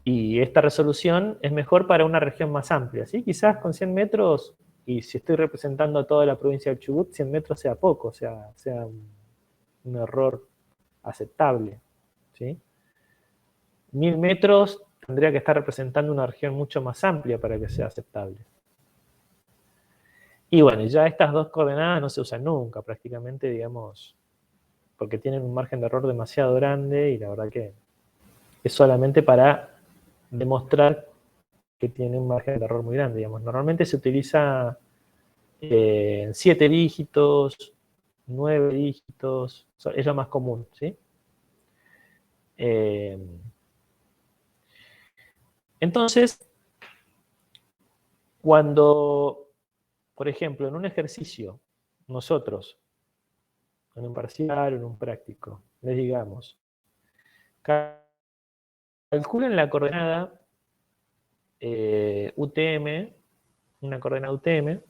Y esta resolución es mejor para una región más amplia. ¿Sí? Quizás con 100 metros y si estoy representando a toda la provincia del Chubut, 100 metros sea poco, sea un error aceptable, ¿sí? 1000 metros tendría que estar representando una región mucho más amplia para que sea aceptable. Y bueno, ya estas dos coordenadas no se usan nunca, prácticamente, digamos, porque tienen un margen de error demasiado grande y la verdad que es solamente para demostrar que tiene un margen de error muy grande, digamos. Normalmente se utiliza en 7 dígitos, 9 dígitos, es lo más común, ¿sí? Entonces, cuando, por ejemplo, en un ejercicio, nosotros, en un parcial o en un práctico, les digamos, calculen la coordenada UTM, una coordenada UTM,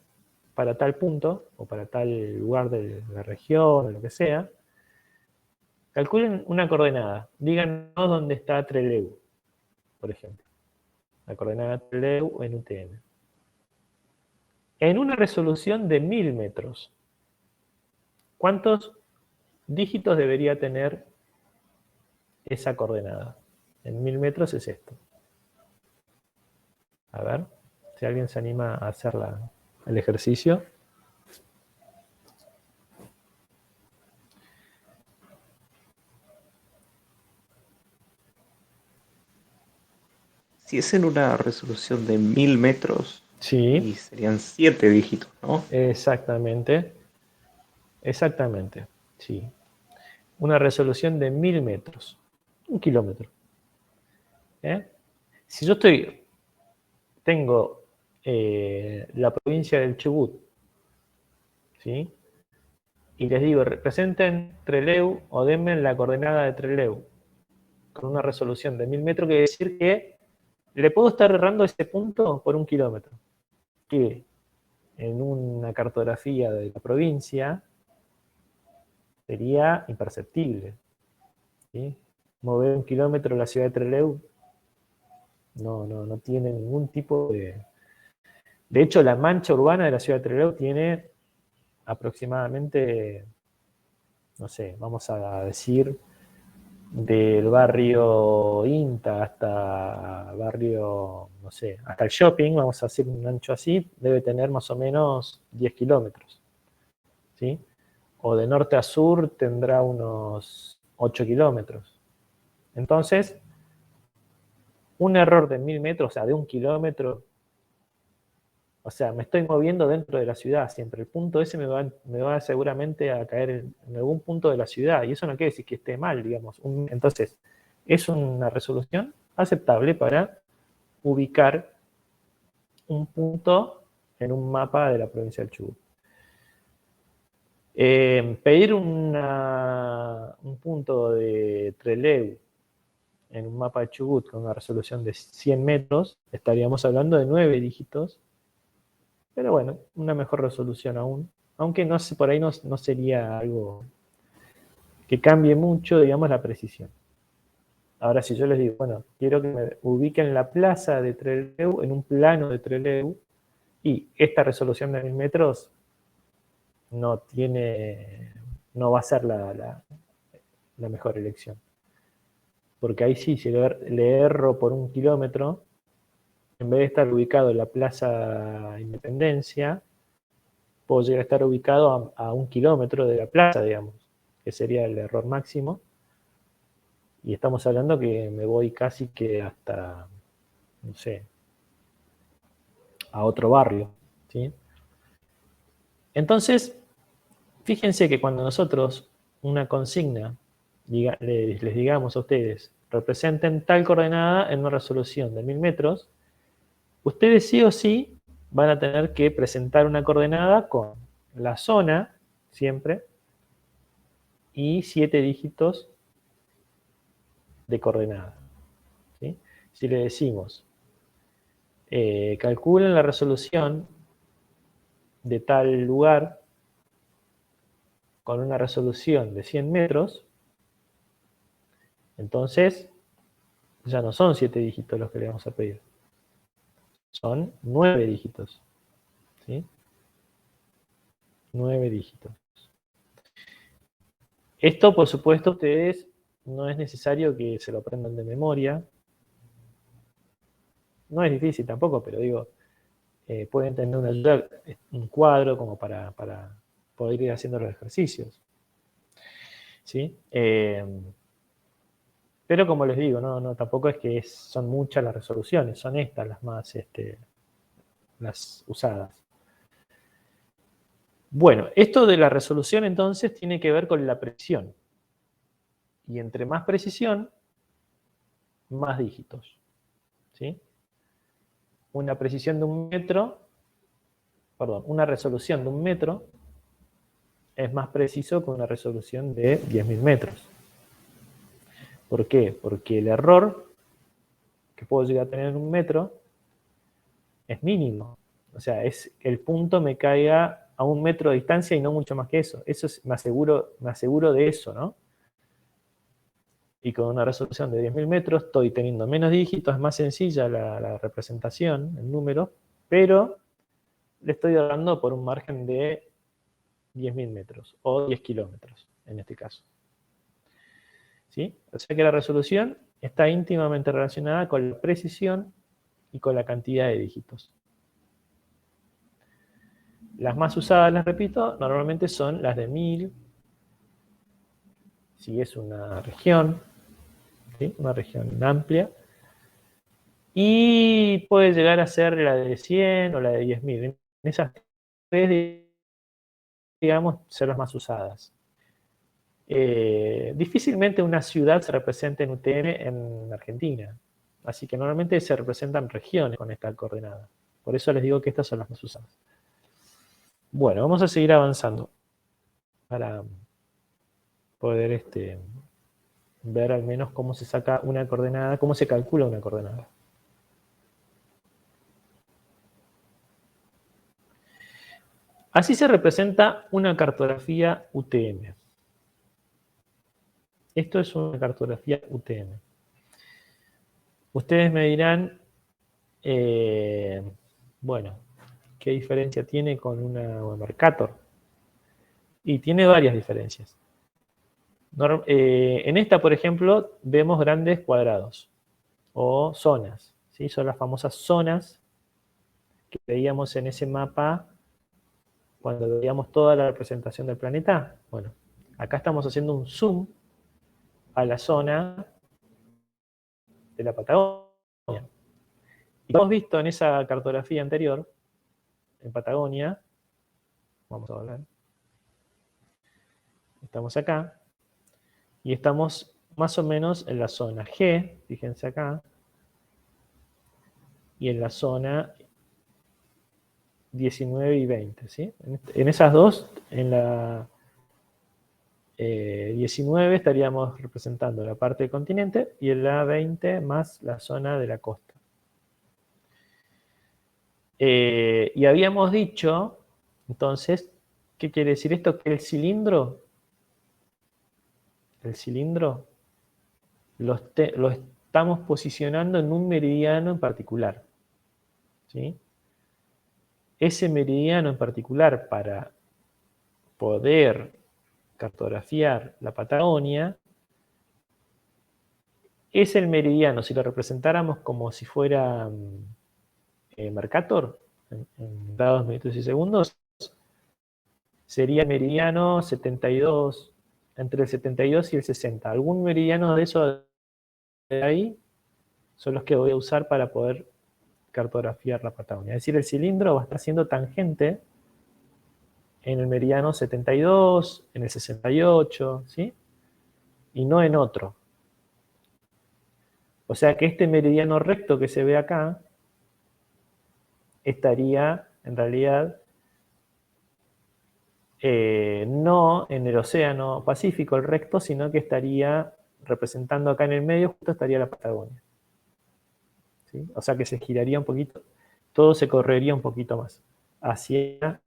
para tal punto, o para tal lugar de la región, o lo que sea, calculen una coordenada. Díganos dónde está Trelew, por ejemplo. La coordenada Trelew en UTM. En una resolución de 1000 metros, ¿cuántos dígitos debería tener esa coordenada? En 1000 metros es esto. A ver, si alguien se anima a hacer el ejercicio. Si es en una resolución de 1000 metros, y Sí, serían 7 dígitos, ¿no? exactamente. Exactamente, sí. Una resolución de 1000 metros. 1 kilómetro. ¿Eh? Si yo tengo la provincia del Chubut, ¿sí? Y les digo, representen Trelew o denme la coordenada de Trelew con una resolución de 1000 metros, quiere decir que le puedo estar errando ese punto por 1 kilómetro. Que en una cartografía de la provincia sería imperceptible, ¿sí? Mover 1 kilómetro la ciudad de Trelew no tiene ningún tipo de... De hecho, la mancha urbana de la ciudad de Trelew tiene aproximadamente, no sé, vamos a decir, del barrio INTA hasta barrio, no sé, hasta el shopping, vamos a hacer un ancho así, debe tener más o menos 10 kilómetros, ¿sí? O de norte a sur tendrá unos 8 kilómetros. Entonces, un error de 1000 metros, o sea, de 1 kilómetro, o sea, me estoy moviendo dentro de la ciudad siempre. El punto ese me va seguramente a caer en algún punto de la ciudad. Y eso no quiere decir que esté mal, digamos. Entonces, es una resolución aceptable para ubicar un punto en un mapa de la provincia del Chubut. Pedir un punto de Trelew en un mapa de Chubut con una resolución de 100 metros, estaríamos hablando de 9 dígitos. Pero bueno, una mejor resolución aún. Aunque no sé, por ahí no sería algo que cambie mucho, digamos, la precisión. Ahora, si yo les digo, bueno, quiero que me ubiquen la plaza de Trelew en un plano de Trelew, y esta resolución de 1000 metros no va a ser la mejor elección. Porque ahí sí, si le erro por 1 kilómetro, en vez de estar ubicado en la Plaza Independencia, puedo llegar a estar ubicado a 1 kilómetro de la plaza, digamos, que sería el error máximo. Y estamos hablando que me voy casi que hasta, no sé, a otro barrio, ¿sí? Entonces, fíjense que cuando nosotros una consigna les digamos a ustedes, representen tal coordenada en una resolución de 1000 metros, ustedes sí o sí van a tener que presentar una coordenada con la zona, siempre, y 7 dígitos de coordenada, ¿sí? Si le decimos, calculen la resolución de tal lugar con una resolución de 100 metros, entonces ya no son 7 dígitos los que le vamos a pedir, son 9 dígitos, ¿sí? 9 dígitos. Esto, por supuesto, ustedes no es necesario que se lo aprendan de memoria. No es difícil tampoco, pero digo, pueden tener una ayuda, un cuadro como para poder ir haciendo los ejercicios. ¿Sí? Pero como les digo, no, tampoco es que son muchas las resoluciones, son estas las más las usadas. Bueno, esto de la resolución entonces tiene que ver con la precisión. Y entre más precisión, más dígitos. ¿Sí? Una precisión de 1 metro, perdón, una resolución de 1 metro es más preciso que una resolución de 10.000 metros. ¿Por qué? Porque el error que puedo llegar a tener en 1 metro es mínimo. O sea, es que el punto me caiga a 1 metro de distancia y no mucho más que eso. Eso es, me aseguro de eso, ¿no? Y con una resolución de 10.000 metros estoy teniendo menos dígitos, es más sencilla la representación, el número, pero le estoy dando por un margen de 10.000 metros o 10 kilómetros en este caso. ¿Sí? O sea que la resolución está íntimamente relacionada con la precisión y con la cantidad de dígitos. Las más usadas, les repito, normalmente son las de 1000, si es una región, ¿sí? Una región amplia, y puede llegar a ser la de 100 o la de 10.000. En esas tres, digamos, ser las más usadas. Difícilmente una ciudad se representa en UTM en Argentina, así que normalmente se representan regiones con esta coordenada. Por eso les digo que estas son las más usadas. Bueno, vamos a seguir avanzando para poder ver al menos cómo se saca una coordenada, cómo se calcula una coordenada. Así se representa una cartografía UTM. Esto es una cartografía UTM. Ustedes me dirán, bueno, ¿qué diferencia tiene con una Mercator? Y tiene varias diferencias. En esta, por ejemplo, vemos grandes cuadrados o zonas, ¿sí? Son las famosas zonas que veíamos en ese mapa cuando veíamos toda la representación del planeta. Bueno, acá estamos haciendo un zoom a la zona de la Patagonia. Y como hemos visto en esa cartografía anterior, en Patagonia, vamos a hablar, estamos acá, y estamos más o menos en la zona G, fíjense acá, y en la zona 19 y 20, ¿sí? En esas dos, en la 19 estaríamos representando la parte del continente y en la 20 más la zona de la costa. Y habíamos dicho, entonces, ¿qué quiere decir esto? Que el cilindro lo estamos posicionando en un meridiano en particular, ¿sí? Ese meridiano en particular, para poder cartografiar la Patagonia, es el meridiano, si lo representáramos como si fuera Mercator, en grados, minutos y segundos, sería el meridiano 72, entre el 72 y el 60. Algún meridiano de eso de ahí son los que voy a usar para poder cartografiar la Patagonia. Es decir, el cilindro va a estar siendo tangente en el meridiano 72, en el 68, ¿sí? Y no en otro. O sea que este meridiano recto que se ve acá estaría, en realidad, no en el océano Pacífico, el recto, sino que estaría representando acá en el medio, justo estaría la Patagonia. ¿Sí? O sea que se giraría un poquito, todo se correría un poquito más hacia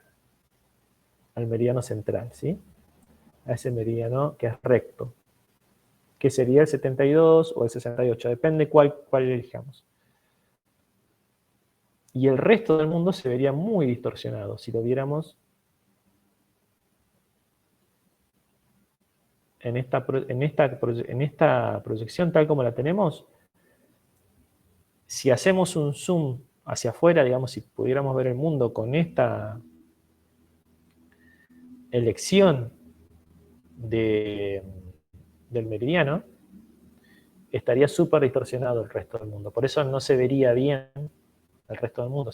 el meridiano central, ¿sí? A ese meridiano que es recto, que sería el 72 o el 68, depende cuál elijamos. Y el resto del mundo se vería muy distorsionado si lo viéramos en esta proyección tal como la tenemos, si hacemos un zoom hacia afuera, digamos, si pudiéramos ver el mundo con esta elección del meridiano, estaría súper distorsionado el resto del mundo. Por eso no se vería bien el resto del mundo.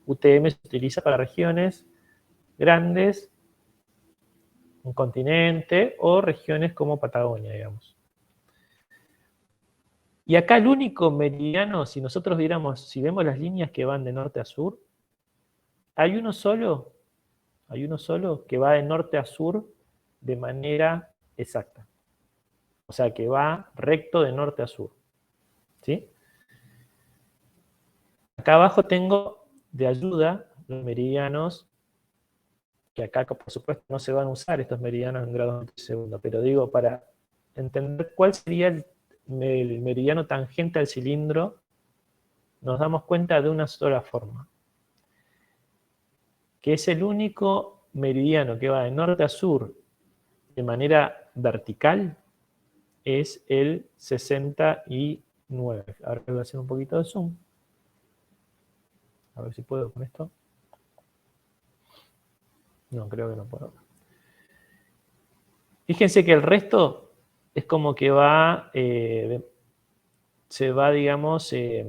UTM se utiliza para regiones grandes, un continente o regiones como Patagonia, digamos. Y acá el único meridiano, si nosotros viéramos, si vemos las líneas que van de norte a sur, hay uno solo que va de norte a sur de manera exacta. O sea, que va recto de norte a sur. ¿Sí? Acá abajo tengo de ayuda los meridianos, que acá por supuesto no se van a usar estos meridianos en grados de segundo, pero digo, para entender cuál sería el meridiano tangente al cilindro, nos damos cuenta de una sola forma, que es el único meridiano que va de norte a sur de manera vertical, es el 69. Ahora voy a hacer un poquito de zoom. A ver si puedo con esto. No, creo que no puedo. Fíjense que el resto es como que va, se va, digamos, si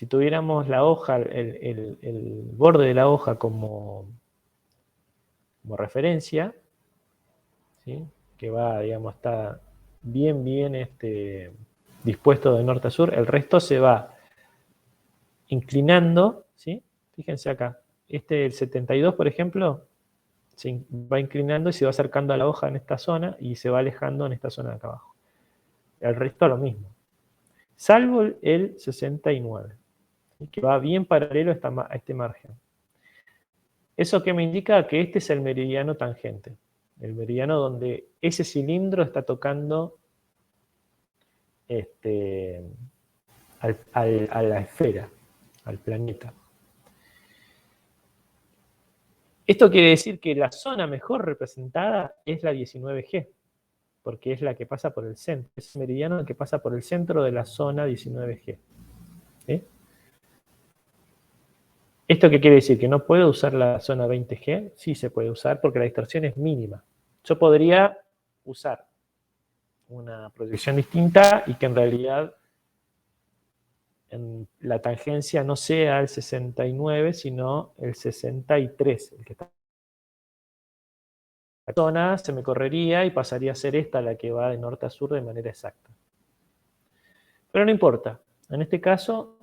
tuviéramos la hoja, el borde de la hoja como referencia, ¿sí? Que va, digamos, está bien dispuesto de norte a sur, el resto se va inclinando, ¿sí? Fíjense acá, el 72, por ejemplo, se va inclinando y se va acercando a la hoja en esta zona y se va alejando en esta zona de acá abajo. El resto lo mismo, salvo el 69, que va bien paralelo a este margen. ¿Eso qué me indica? Que este es el meridiano tangente, el meridiano donde ese cilindro está tocando a la esfera, al planeta. Esto quiere decir que la zona mejor representada es la 19G, porque es la que pasa por el centro, es el meridiano que pasa por el centro de la zona 19G. ¿Sí? ¿Esto qué quiere decir? ¿Que no puedo usar la zona 20G? Sí se puede usar porque la distorsión es mínima. Yo podría usar una proyección distinta y que en realidad la tangencia no sea el 69, sino el 63, el que está. La zona se me correría y pasaría a ser esta la que va de norte a sur de manera exacta. Pero no importa. En este caso,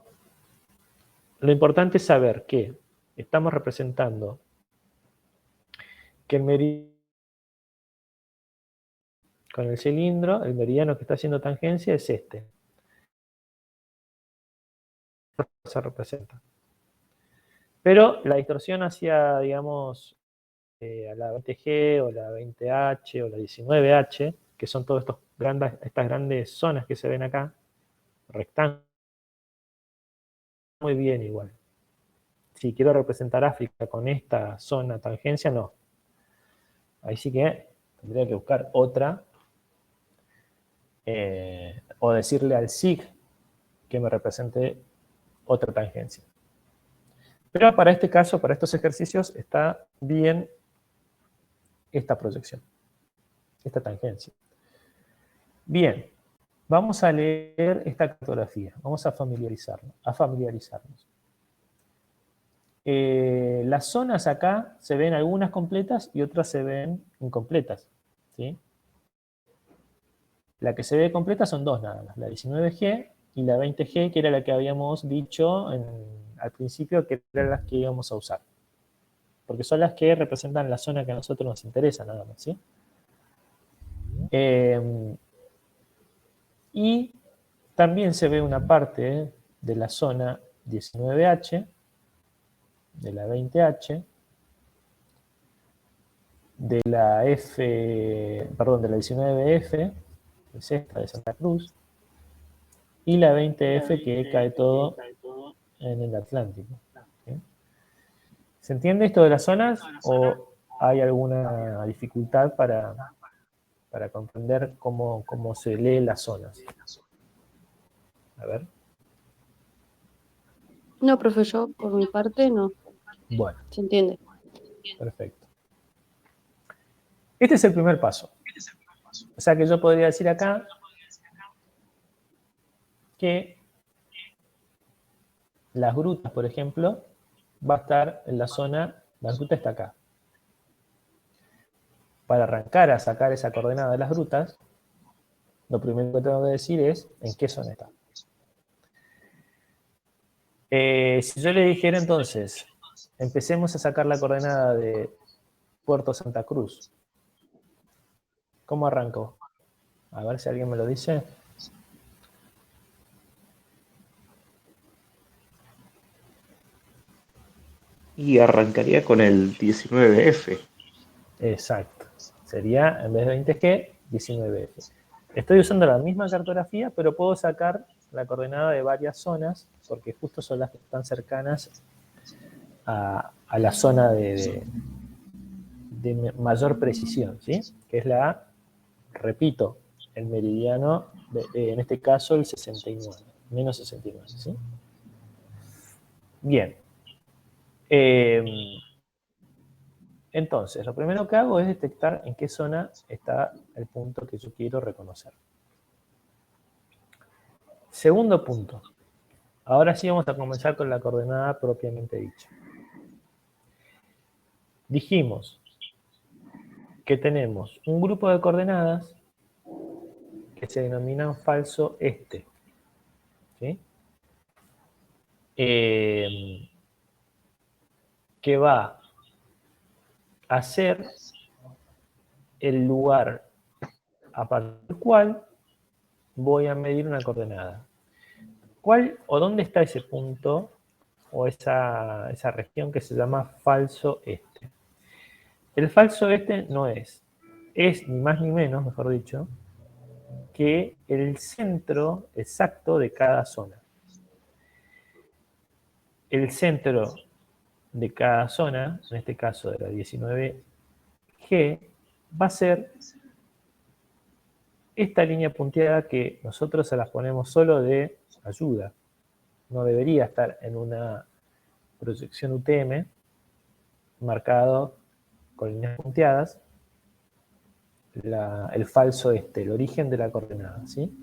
lo importante es saber que estamos representando que el meridiano con el cilindro, el meridiano que está haciendo tangencia es este. Se representa. Pero la distorsión hacia, digamos, a la 20G o la 20H o la 19H, que son todas estas grandes zonas que se ven acá, rectángulos, muy bien igual. Si quiero representar África con esta zona tangencia, no. Ahí sí que tendría que buscar otra, o decirle al SIG que me represente otra tangencia. Pero para este caso, para estos ejercicios, está bien esta proyección, esta tangencia. Bien, vamos a leer esta cartografía, vamos a familiarizarnos. Las zonas acá se ven algunas completas y otras se ven incompletas, ¿sí? La que se ve completa son dos nada más, la 19G y la 20G, que era la que habíamos dicho al principio que eran las que íbamos a usar. Porque son las que representan la zona que a nosotros nos interesa nada más, ¿sí? Y también se ve una parte de la zona 19H, de la 20H, de la 19F, es esta de Santa Cruz, y la 20F que cae todo en el Atlántico. ¿Sí? ¿Se entiende esto de las zonas? hay alguna dificultad para comprender cómo se lee las zonas. A ver. No, profe, yo por mi parte no. Bueno, ¿Se entiende? perfecto. Este es el primer paso. O sea que yo podría decir acá que las grutas, por ejemplo, va a estar en la zona, la gruta está acá. Para arrancar a sacar esa coordenada de las grutas, lo primero que tengo que decir es en qué zona está. Si yo le dijera entonces, empecemos a sacar la coordenada de Puerto Santa Cruz, ¿cómo arranco? A ver si alguien me lo dice. Y arrancaría con el 19F. Exacto. Sería, en vez de 20G, 19F. Estoy usando la misma cartografía, pero puedo sacar la coordenada de varias zonas, porque justo son las que están cercanas a la zona de mayor precisión, ¿sí? Que es repito, el meridiano, en este caso el 69, menos 69, ¿sí? Bien. Entonces, lo primero que hago es detectar en qué zona está el punto que yo quiero reconocer. Segundo punto. Ahora sí vamos a comenzar con la coordenada propiamente dicha. Dijimos que tenemos un grupo de coordenadas que se denominan falso este. ¿Sí? Que va a ser el lugar a partir del cual voy a medir una coordenada. ¿Cuál o dónde está ese punto o esa región que se llama falso este? El falso este no es ni más ni menos, mejor dicho, que el centro exacto de cada zona. El centro de cada zona, en este caso de la 19G, va a ser esta línea punteada que nosotros se las ponemos solo de ayuda. No debería estar en una proyección UTM marcado con líneas punteadas el falso este, el origen de la coordenada, ¿sí?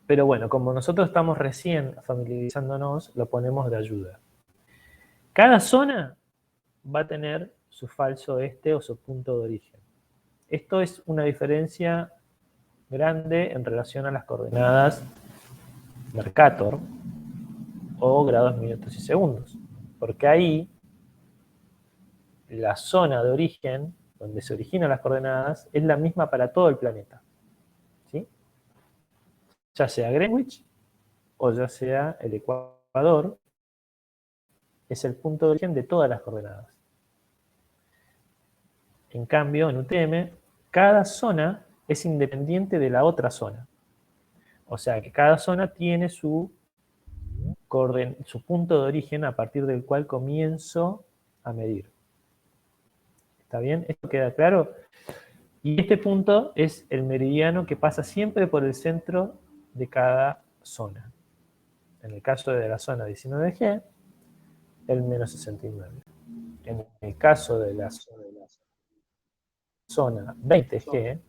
Pero bueno, como nosotros estamos recién familiarizándonos, lo ponemos de ayuda. Cada zona va a tener su falso este o su punto de origen. Esto es una diferencia grande en relación a las coordenadas Mercator o grados, minutos y segundos, porque ahí la zona de origen, donde se originan las coordenadas, es la misma para todo el planeta, ¿sí? Ya sea Greenwich o ya sea el Ecuador, es el punto de origen de todas las coordenadas. En cambio, en UTM, cada zona es independiente de la otra zona. O sea que cada zona tiene su punto de origen a partir del cual comienzo a medir. ¿Está bien? ¿Esto queda claro? Y este punto es el meridiano que pasa siempre por el centro de cada zona. En el caso de la zona 19G, el menos 69. En el caso de la zona 20G,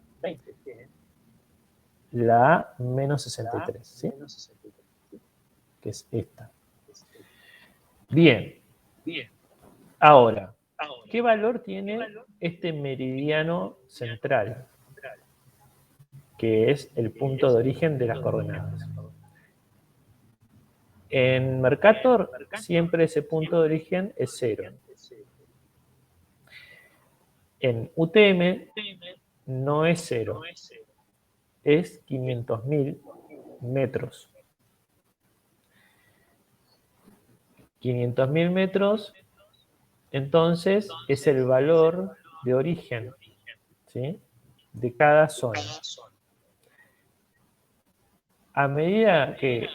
la menos 63, ¿sí? Que es esta. Bien. Ahora, ¿qué valor tiene este meridiano central? Que es el punto de origen de las coordenadas. En Mercator, siempre ese punto de origen es 0. En UTM, no es 0. Es 500.000 metros. 500.000 metros, entonces, es el valor de origen, ¿sí? De cada zona. A medida que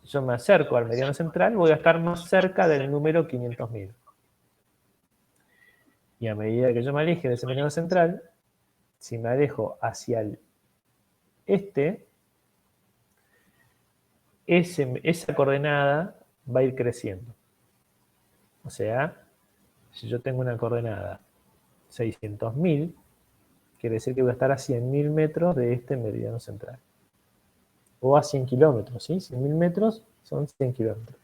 yo me acerco al meridiano central, voy a estar más cerca del número 500.000. Y a medida que yo me aleje de ese meridiano central, si me alejo hacia el este, esa coordenada va a ir creciendo. O sea, si yo tengo una coordenada 600.000, quiere decir que voy a estar a 100.000 metros de este meridiano central. O a 100 kilómetros, ¿sí? 100.000 metros son 100 kilómetros.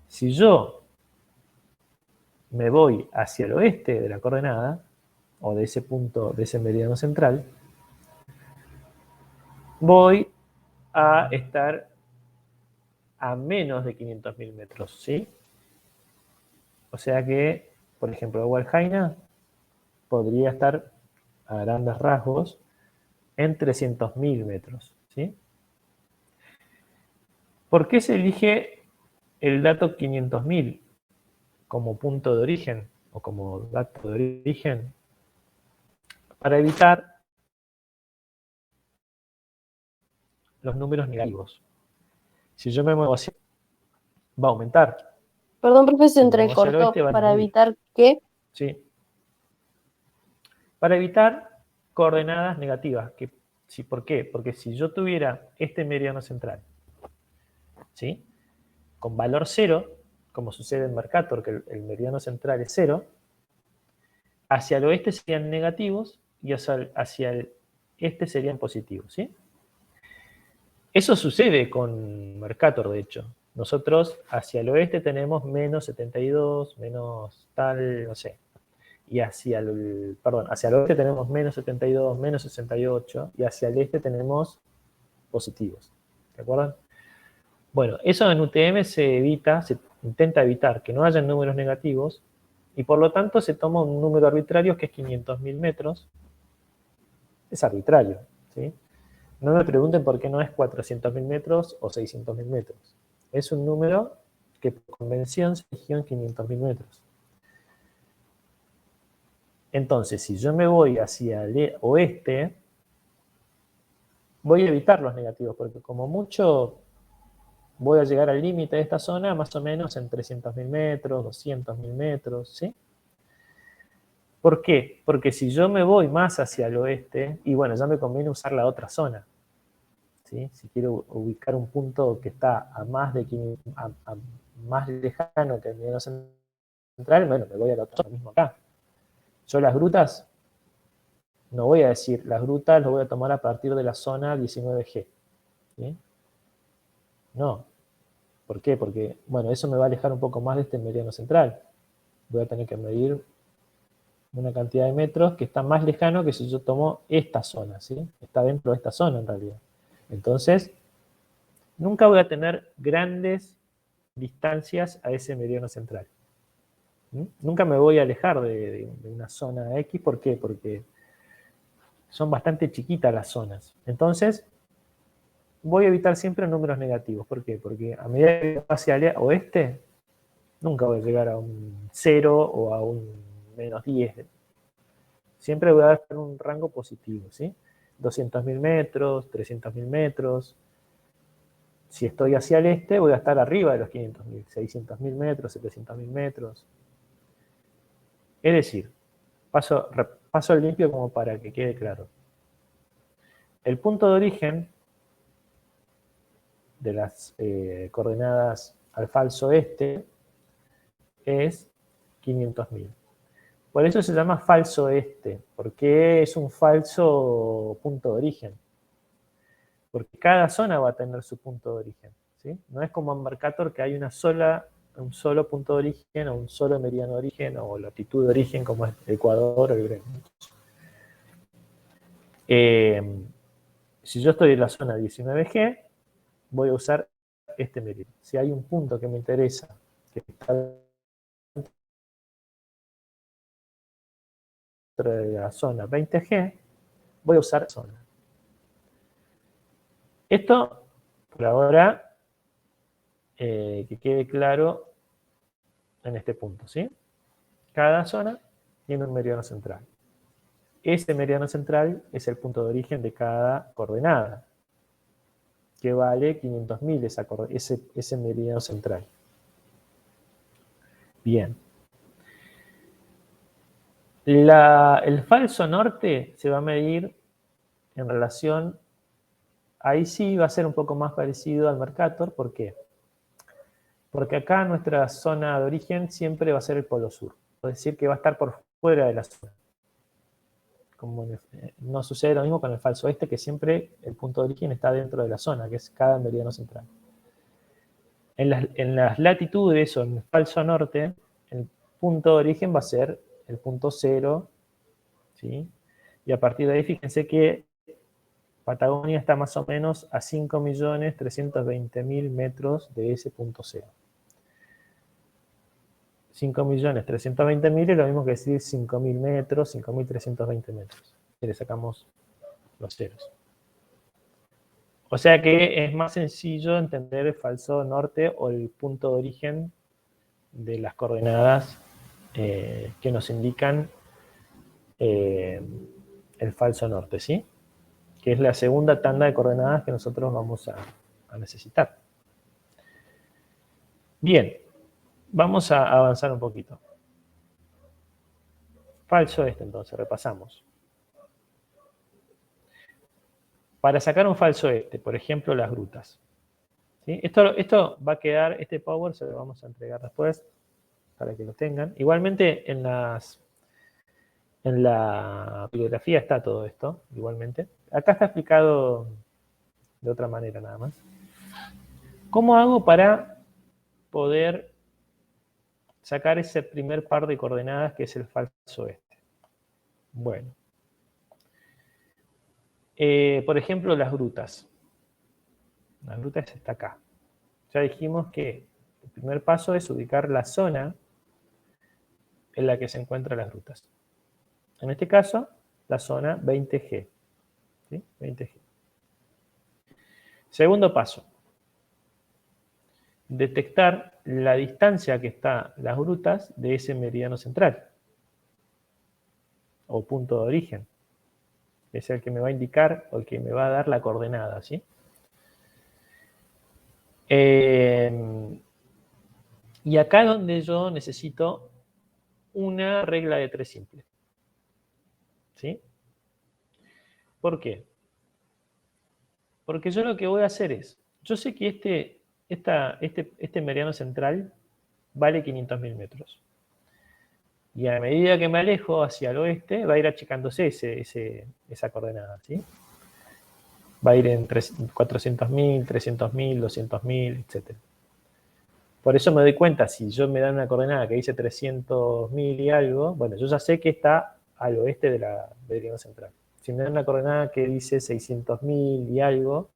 Si yo me voy hacia el oeste de la coordenada, o de ese punto, de ese meridiano central, voy a estar a menos de 500.000 metros, ¿sí? O sea que, por ejemplo, Hualjaina podría estar a grandes rasgos en 300.000 metros, ¿sí? ¿Por qué se elige el dato 500.000 como punto de origen o como dato de origen? Para evitar los números negativos. Si yo me muevo hacia, va a aumentar. Perdón, profe, se Si me muevo hacia el entrecortó. oeste, va a Para disminuir. evitar que... ¿Sí? Para evitar coordenadas negativas. ¿Por qué? Porque si yo tuviera este meridiano central, ¿sí?, con valor 0, como sucede en Mercator, que el meridiano central es 0, hacia el oeste serían negativos y hacia el este serían positivos, ¿sí? Eso sucede con Mercator, de hecho. Nosotros hacia el oeste tenemos menos 72, menos tal, no sé. Y hacia el oeste tenemos menos 72, menos 68, y hacia el este tenemos positivos. ¿De acuerdo? Bueno, eso en UTM se intenta evitar que no haya números negativos, y por lo tanto se toma un número arbitrario que es 500.000 metros. Es arbitrario, ¿sí? No me pregunten por qué no es 400.000 metros o 600.000 metros. Es un número que por convención se eligió en 500.000 metros. Entonces, si yo me voy hacia el oeste, voy a evitar los negativos, porque como mucho voy a llegar al límite de esta zona más o menos en 300.000 metros, 200.000 metros, ¿sí? ¿Por qué? Porque si yo me voy más hacia el oeste, y bueno, ya me conviene usar la otra zona, ¿sí? Si quiero ubicar un punto que está a más más lejano que el meridiano central, bueno, me voy a la otra zona, mismo acá. Yo las grutas, no voy a decir, las grutas las voy a tomar a partir de la zona 19G, ¿sí? No. ¿Por qué? Porque, bueno, eso me va a alejar un poco más de este meridiano central. Voy a tener que medir una cantidad de metros que está más lejano que si yo tomo esta zona, ¿sí? Está dentro de esta zona en realidad. Entonces, nunca voy a tener grandes distancias a ese meridiano central. Nunca me voy a alejar de una zona X. ¿Por qué? Porque son bastante chiquitas las zonas. Entonces, voy a evitar siempre números negativos. ¿Por qué? Porque a medida que voy hacia el oeste, nunca voy a llegar a un 0 o a un menos 10. Siempre voy a dar un rango positivo, ¿sí? 200.000 metros, 300.000 metros. Si estoy hacia el este, voy a estar arriba de los 500.000, 600.000 metros, 700.000 metros. Es decir, paso limpio como para que quede claro. El punto de origen de las coordenadas al falso este es 500.000. Por eso se llama falso este, porque es un falso punto de origen. Porque cada zona va a tener su punto de origen, ¿sí? No es como en Mercator que hay un solo punto de origen, o un solo meridiano de origen, o latitud de origen, como es Ecuador o el Greenwich. Si yo estoy en la zona 19G, voy a usar este meridiano. Si hay un punto que me interesa, que está dentro de la zona 20G, voy a usar zona. Esto, por ahora, que quede claro en este punto, ¿sí? Cada zona tiene un meridiano central. Ese meridiano central es el punto de origen de cada coordenada. que vale 500.000 ese meridiano central. Bien. El falso norte se va a medir en relación, ahí sí va a ser un poco más parecido al Mercator. ¿Por qué? Porque acá nuestra zona de origen siempre va a ser el polo sur. Es decir, que va a estar por fuera de la zona. No sucede lo mismo con el falso este, que siempre el punto de origen está dentro de la zona, que es cada meridiano central. En las latitudes o en el falso norte, el punto de origen va a ser el punto 0, ¿sí? Y a partir de ahí, fíjense que Patagonia está más o menos a 5.320.000 metros de ese punto 0. 5.320.000 es lo mismo que decir 5.000 metros, 5.320 metros. Y le sacamos los ceros. O sea que es más sencillo entender el falso norte o el punto de origen de las coordenadas que nos indican el falso norte, ¿sí? Que es la segunda tanda de coordenadas que nosotros vamos a necesitar. Bien, vamos a avanzar un poquito. Falso este, entonces, repasamos. Para sacar un falso este, por ejemplo, las grutas. ¿Sí? Esto va a quedar, este power se lo vamos a entregar después, para que lo tengan. Igualmente, en la bibliografía está todo esto, igualmente. Acá está explicado de otra manera nada más. ¿Cómo hago para poder sacar ese primer par de coordenadas que es el falso este? Bueno. Por ejemplo, las grutas. La gruta está acá. Ya dijimos que el primer paso es ubicar la zona en la que se encuentran las grutas. En este caso, la zona 20G. ¿Sí? 20G. Segundo paso. Detectar la distancia que están las grutas de ese meridiano central. O punto de origen. Es el que me va a indicar o el que me va a dar la coordenada, ¿sí? Y acá es donde yo necesito una regla de 3 simple. ¿Sí? ¿Por qué? Porque yo lo que voy a hacer es, yo sé que este meridiano central vale 500.000 metros. Y a medida que me alejo hacia el oeste, va a ir achicándose esa coordenada, ¿sí? Va a ir en 400.000, 300.000, 200.000, etc. Por eso me doy cuenta, si yo me dan una coordenada que dice 300.000 y algo, bueno, yo ya sé que está al oeste del meridiano central. Si me dan una coordenada que dice 600.000 y algo,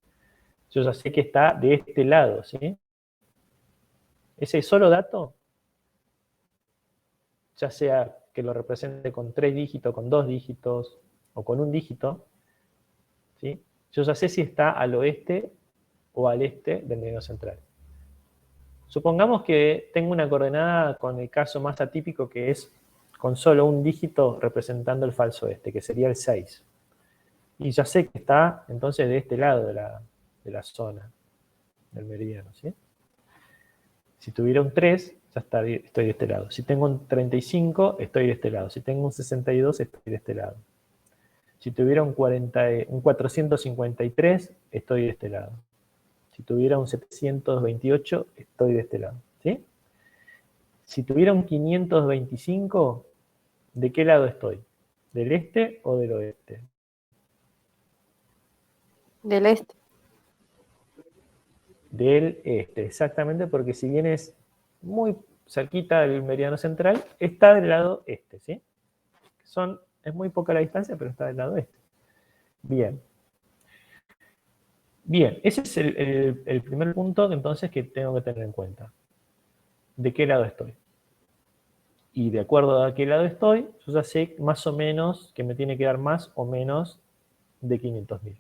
yo ya sé que está de este lado, ¿sí? Ese solo dato, ya sea que lo represente con 3 dígitos, con 2 dígitos o con un dígito, ¿sí? Yo ya sé si está al oeste o al este del meridiano central. Supongamos que tengo una coordenada con el caso más atípico, que es con solo un dígito representando el falso este, que sería el 6. Y ya sé que está entonces de este lado de la zona del meridiano, ¿sí? Si tuviera un 3, ya estoy de este lado. Si tengo un 35, estoy de este lado. Si tengo un 62, estoy de este lado. Si tuviera un 453, estoy de este lado. Si tuviera un 728, estoy de este lado, ¿sí? Si tuviera un 525, ¿de qué lado estoy? ¿Del este o del oeste? Del este. Del este, exactamente, porque si bien es muy cerquita del meridiano central, está del lado este, ¿sí? Es muy poca la distancia, pero está del lado este. Bien. Bien, ese es el primer punto entonces que tengo que tener en cuenta. ¿De qué lado estoy? Y de acuerdo a qué lado estoy, yo ya sé más o menos que me tiene que dar más o menos de 500.000.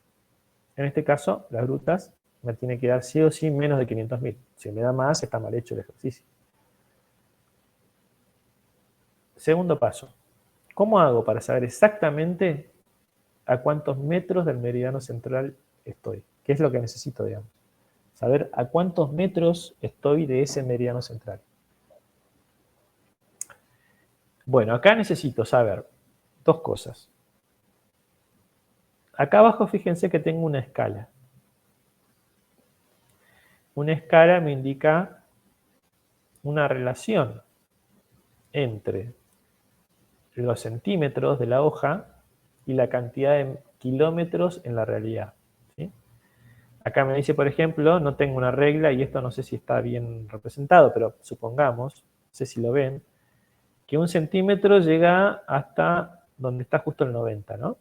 En este caso, las grutas me tiene que dar sí o sí menos de 500.000. Si me da más, está mal hecho el ejercicio. Segundo paso. ¿Cómo hago para saber exactamente a cuántos metros del meridiano central estoy? ¿Qué es lo que necesito, digamos? Saber a cuántos metros estoy de ese meridiano central. Bueno, acá necesito saber dos cosas. Acá abajo fíjense que tengo una escala. Una escala me indica una relación entre los centímetros de la hoja y la cantidad de kilómetros en la realidad, ¿sí? Acá me dice, por ejemplo, no tengo una regla y esto no sé si está bien representado, pero supongamos, no sé si lo ven, que un centímetro llega hasta donde está justo el 90, ¿no?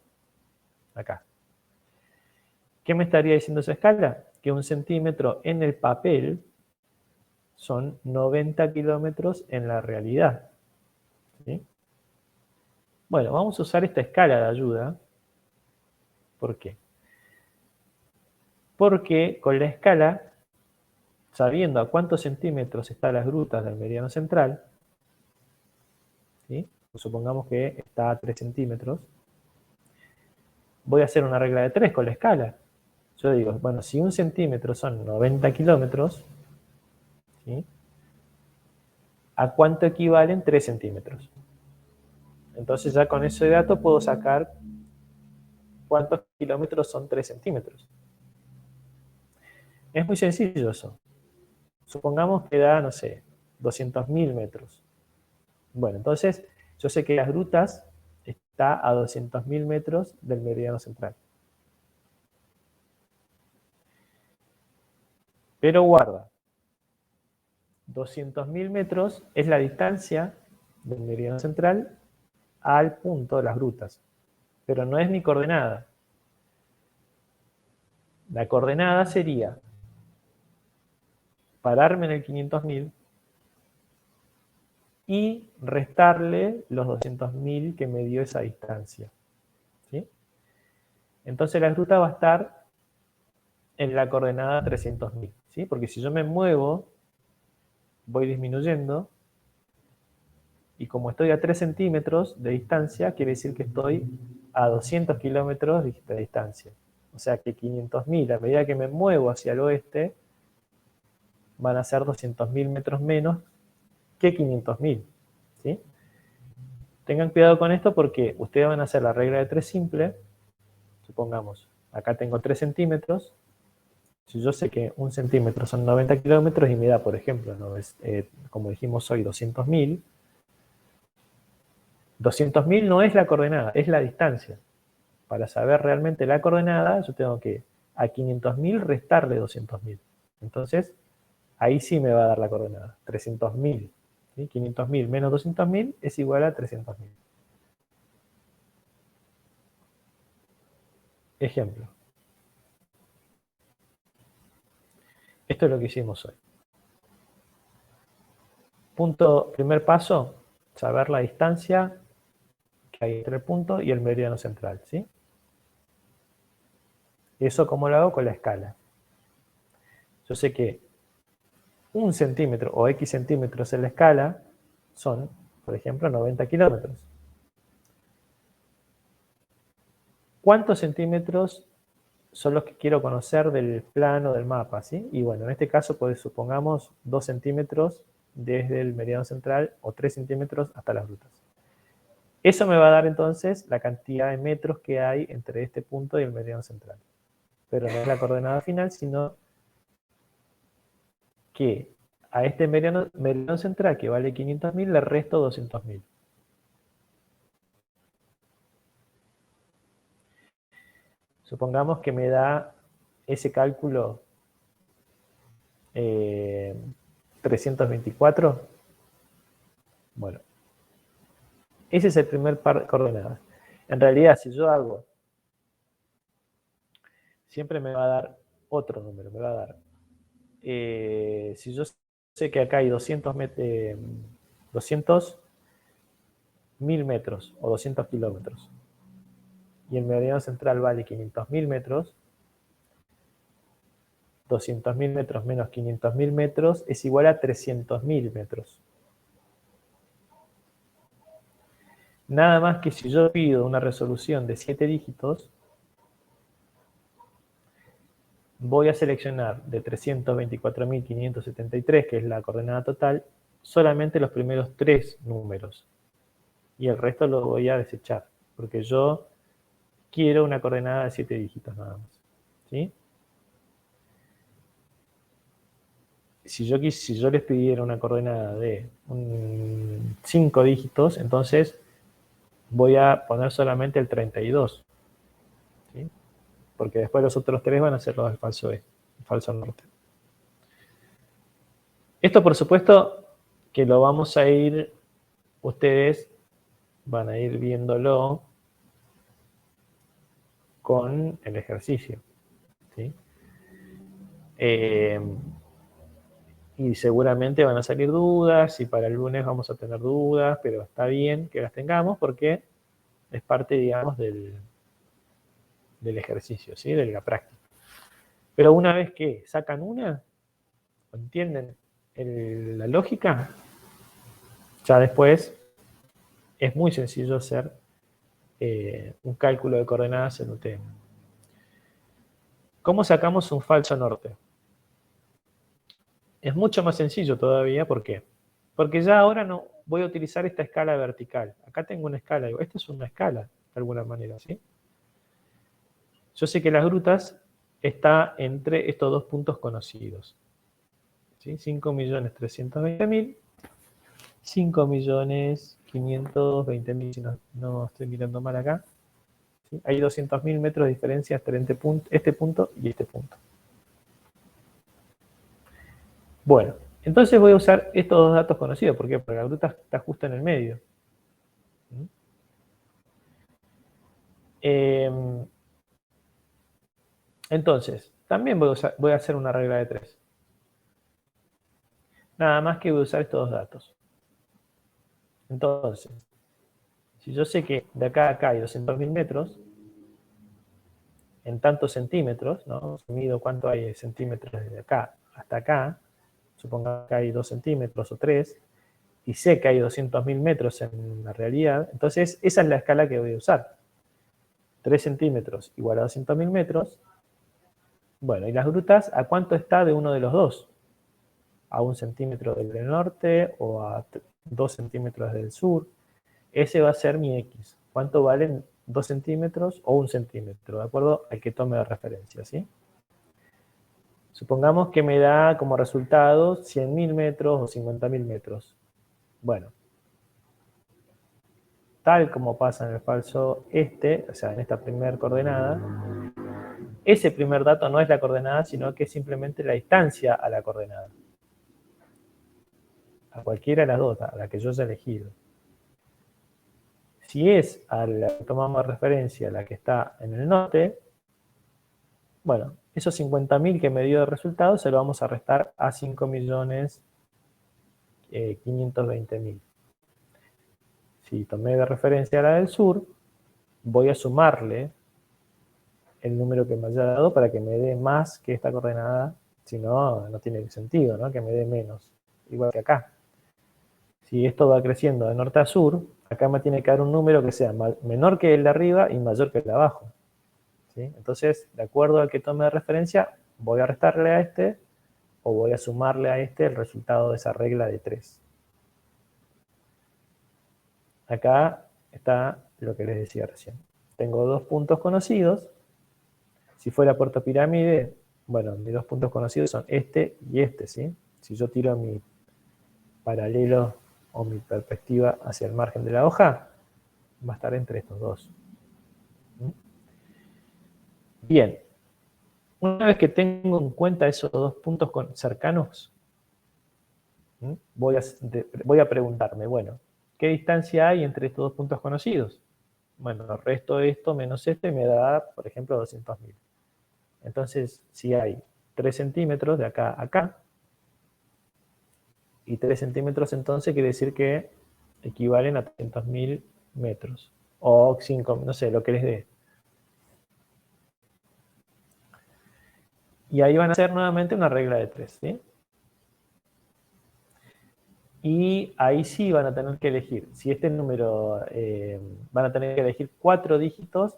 Acá. ¿Qué me estaría diciendo esa escala? Que un centímetro en el papel son 90 kilómetros en la realidad, ¿sí? Bueno, vamos a usar esta escala de ayuda. ¿Por qué? Porque con la escala, sabiendo a cuántos centímetros están las grutas del meridiano central, ¿sí? Pues supongamos que está a 3 centímetros, voy a hacer una regla de 3 con la escala. Yo digo, bueno, si un centímetro son 90 kilómetros, ¿sí? ¿A cuánto equivalen 3 centímetros? Entonces ya con ese dato puedo sacar cuántos kilómetros son 3 centímetros. Es muy sencillo eso. Supongamos que da, no sé, 200.000 metros. Bueno, entonces yo sé que las grutas está a 200.000 metros del meridiano central. Pero guarda, 200.000 metros es la distancia del meridiano central al punto de las grutas, pero no es mi coordenada. La coordenada sería pararme en el 500.000 y restarle los 200.000 que me dio esa distancia, ¿sí? Entonces la gruta va a estar en la coordenada 300.000, ¿sí? Porque si yo me muevo, voy disminuyendo, y como estoy a 3 centímetros de distancia, quiere decir que estoy a 200 kilómetros de distancia. O sea que 500.000, a medida que me muevo hacia el oeste, van a ser 200.000 metros menos que 500.000, ¿sí? Tengan cuidado con esto porque ustedes van a hacer la regla de 3 simple. Supongamos, acá tengo 3 centímetros. Si yo sé que un centímetro son 90 kilómetros y me da, por ejemplo, ¿no? Como dijimos hoy, 200.000. 200.000 no es la coordenada, es la distancia. Para saber realmente la coordenada, yo tengo que a 500.000 restarle 200.000. Entonces, ahí sí me va a dar la coordenada, 300.000. ¿Sí? 500.000 menos 200.000 es igual a 300.000. Ejemplo. Esto es lo que hicimos hoy. Primer paso, saber la distancia que hay entre el punto y el meridiano central, ¿sí? Eso como lo hago con la escala. Yo sé que 1 centímetro o X centímetros en la escala son, por ejemplo, 90 kilómetros. ¿Cuántos centímetros son los que quiero conocer del plano del mapa, ¿sí? Y bueno, en este caso, pues supongamos 2 centímetros desde el meridiano central o 3 centímetros hasta las grutas. Eso me va a dar entonces la cantidad de metros que hay entre este punto y el meridiano central. Pero no es la coordenada final, sino que a este meridiano central que vale 500.000 le resto 200.000. Supongamos que me da ese cálculo 324. Bueno, ese es el primer par de coordenadas. En realidad, si yo hago, siempre me va a dar otro número, me va a dar, si yo sé que acá hay 200.000 metros o 200 kilómetros, y el meridiano central vale 500.000 metros, 200.000 metros menos 500.000 metros es igual a 300.000 metros. Nada más que si yo pido una resolución de 7 dígitos, voy a seleccionar de 324.573, que es la coordenada total, solamente los primeros 3 números. Y el resto lo voy a desechar, porque yo quiero una coordenada de 7 dígitos nada más. ¿Sí? Si yo les pidiera una coordenada de 5 dígitos, entonces voy a poner solamente el 32. ¿Sí? Porque después los otros 3 van a ser los del falso norte. Esto, por supuesto, que lo vamos a ir, ustedes van a ir viéndolo con el ejercicio. ¿Sí? Y seguramente van a salir dudas, y para el lunes vamos a tener dudas, pero está bien que las tengamos porque es parte, digamos, del ejercicio, ¿sí? De la práctica. Pero una vez que sacan una, entienden la lógica, ya después es muy sencillo hacer un cálculo de coordenadas en UTM. ¿Cómo sacamos un falso norte? Es mucho más sencillo todavía, ¿por qué? Porque ya ahora no voy a utilizar esta escala vertical. Acá tengo una escala, esta es una escala, de alguna manera, ¿sí? Yo sé que las grutas está entre estos dos puntos conocidos. ¿Sí? 5.320.000, 5.520.000, si no estoy mirando mal acá. ¿Sí? Hay 200.000 metros de diferencia entre este punto y este punto. Bueno, entonces voy a usar estos dos datos conocidos. ¿Por qué? Porque la gruta está justo en el medio. Entonces, también voy a hacer una regla de 3. Nada más que voy a usar estos dos datos. Entonces, si yo sé que de acá a acá hay 200.000 metros, en tantos centímetros, ¿no? Si mido cuánto hay de centímetros desde acá hasta acá, supongo que hay 2 centímetros o 3, y sé que hay 200.000 metros en la realidad, entonces esa es la escala que voy a usar. 3 centímetros igual a 200.000 metros. Bueno, ¿y las grutas a cuánto está de uno de los dos? A 1 centímetro del norte o a 2 centímetros del sur. Ese va a ser mi X. ¿Cuánto valen 2 centímetros o 1 centímetro? De acuerdo al que tome de referencia, ¿sí? Supongamos que me da como resultado 100.000 metros o 50.000 metros. Bueno, tal como pasa en el falso o sea, en esta primera coordenada, ese primer dato no es la coordenada, sino que es simplemente la distancia a la coordenada. A cualquiera de las dos, a la que yo haya elegido. Si es a la que tomamos referencia, la que está en el norte, bueno, esos 50.000 que me dio de resultado se lo vamos a restar a 5.520.000. Si tomé de referencia la del sur, voy a sumarle el número que me haya dado para que me dé más que esta coordenada, si no, no tiene sentido, ¿no? Que me dé menos, igual que acá. Si esto va creciendo de norte a sur, acá me tiene que dar un número que sea menor que el de arriba y mayor que el de abajo. ¿Sí? Entonces, de acuerdo al que tome de referencia, voy a restarle a este o voy a sumarle a este el resultado de esa regla de 3. Acá está lo que les decía recién. Tengo dos puntos conocidos. Si fuera Puerto Pirámide, bueno, mis dos puntos conocidos son este y este, ¿sí? Si yo tiro mi paralelo o mi perspectiva hacia el margen de la hoja, va a estar entre estos dos. Bien, una vez que tengo en cuenta esos dos puntos cercanos, voy a preguntarme, bueno, ¿qué distancia hay entre estos dos puntos conocidos? Bueno, resto esto menos este me da, por ejemplo, 200.000. Entonces, si hay 3 centímetros de acá a acá, y 3 centímetros entonces quiere decir que equivalen a 300.000 metros. O 5, no sé, lo que les dé. Y ahí van a hacer nuevamente una regla de 3, ¿sí? Y ahí sí van a tener que elegir, si este número, van a tener que elegir 4 dígitos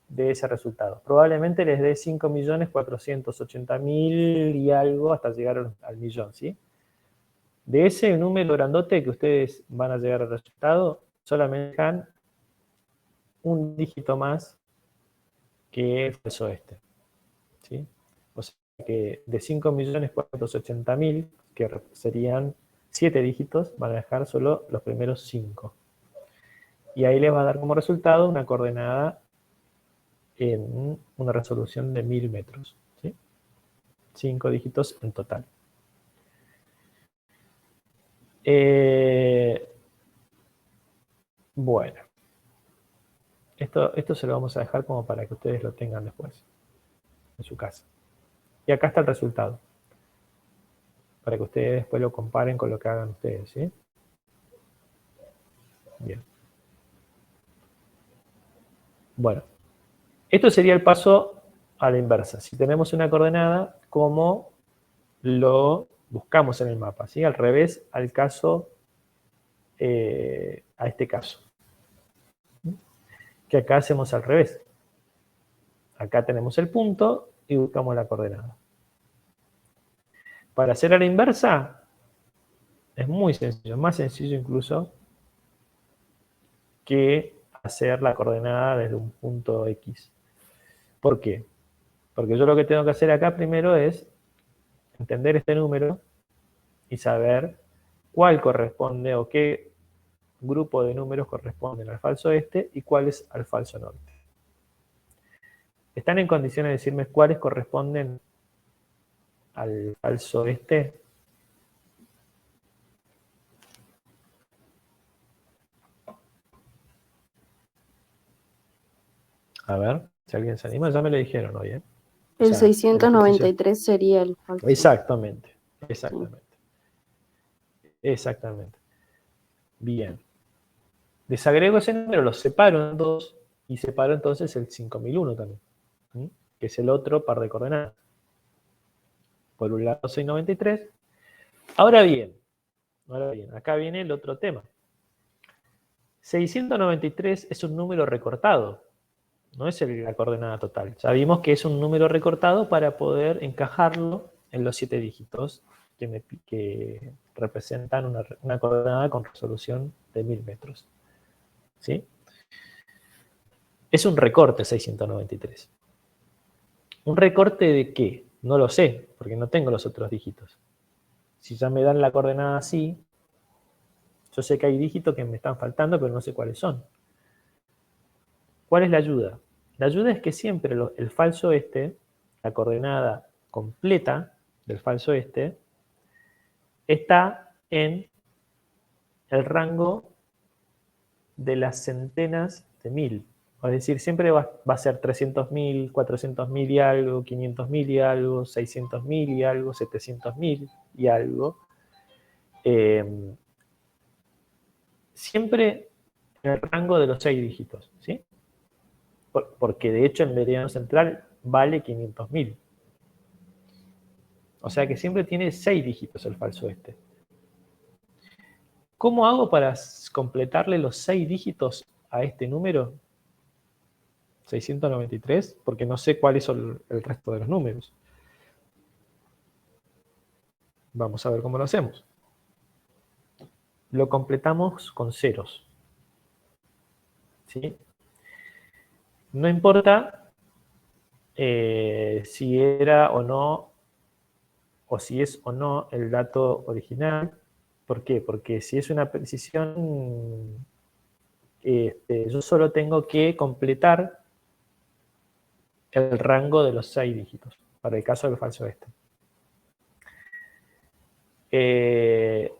de ese resultado. Probablemente les dé 5.480.000 y algo hasta llegar al millón, ¿sí? De ese número grandote que ustedes van a llegar al resultado, solamente dejan un dígito más que el falso este, ¿sí? O sea que de 5.480.000, que serían 7 dígitos, van a dejar solo los primeros 5. Y ahí les va a dar como resultado una coordenada en una resolución de 1000 metros, ¿sí? 5 dígitos en total. Bueno, esto se lo vamos a dejar como para que ustedes lo tengan después en su casa. Y acá está el resultado, para que ustedes después lo comparen con lo que hagan ustedes, ¿sí? Bien. Bueno, esto sería el paso a la inversa. Si tenemos una coordenada, ¿cómo lo buscamos en el mapa? ¿Sí? Al revés, al caso, a este caso. Que acá hacemos al revés. Acá tenemos el punto y buscamos la coordenada. Para hacer a la inversa, es muy sencillo, más sencillo incluso que hacer la coordenada desde un punto X. ¿Por qué? Porque yo lo que tengo que hacer acá primero es entender este número y saber cuál corresponde o qué grupo de números corresponden al falso este y cuáles al falso norte. ¿Están en condiciones de decirme cuáles corresponden al falso este? A ver, si alguien se anima, ya me lo dijeron hoy, ¿eh? O El sea, el ejercicio. 693 sería el falso. Exactamente, Sí. exactamente. Exactamente. Bien. Desagrego ese número, lo separo en dos y separo entonces el 5001 también, ¿sí? Que es el otro par de coordenadas. Por un lado 693. Ahora bien, acá viene el otro tema. 693 es un número recortado, no es la coordenada total. Ya vimos que es un número recortado para poder encajarlo en los 7 dígitos que representan una coordenada con resolución de 1000 metros. ¿Sí? Es un recorte 693. ¿Un recorte de qué? No lo sé, porque no tengo los otros dígitos. Si ya me dan la coordenada así, yo sé que hay dígitos que me están faltando, pero no sé cuáles son. ¿Cuál es la ayuda? La ayuda es que siempre el falso este, la coordenada completa del falso este, está en el rango de las centenas de mil. Es decir, siempre va a ser 300.000, 400.000 y algo, 500.000 y algo, 600.000 y algo, 700.000 y algo. Siempre en el rango de los 6 dígitos, ¿sí? Porque de hecho en meridiano central vale 500.000. O sea que siempre tiene 6 dígitos el falso este. ¿Cómo hago para completarle los 6 dígitos a este número? 693, porque no sé cuáles son el resto de los números. Vamos a ver cómo lo hacemos. Lo completamos con ceros, ¿sí? No importa si era o no, o si es o no el dato original. ¿Por qué? Porque si es una precisión, yo solo tengo que completar el rango de los 6 dígitos, para el caso del falso este.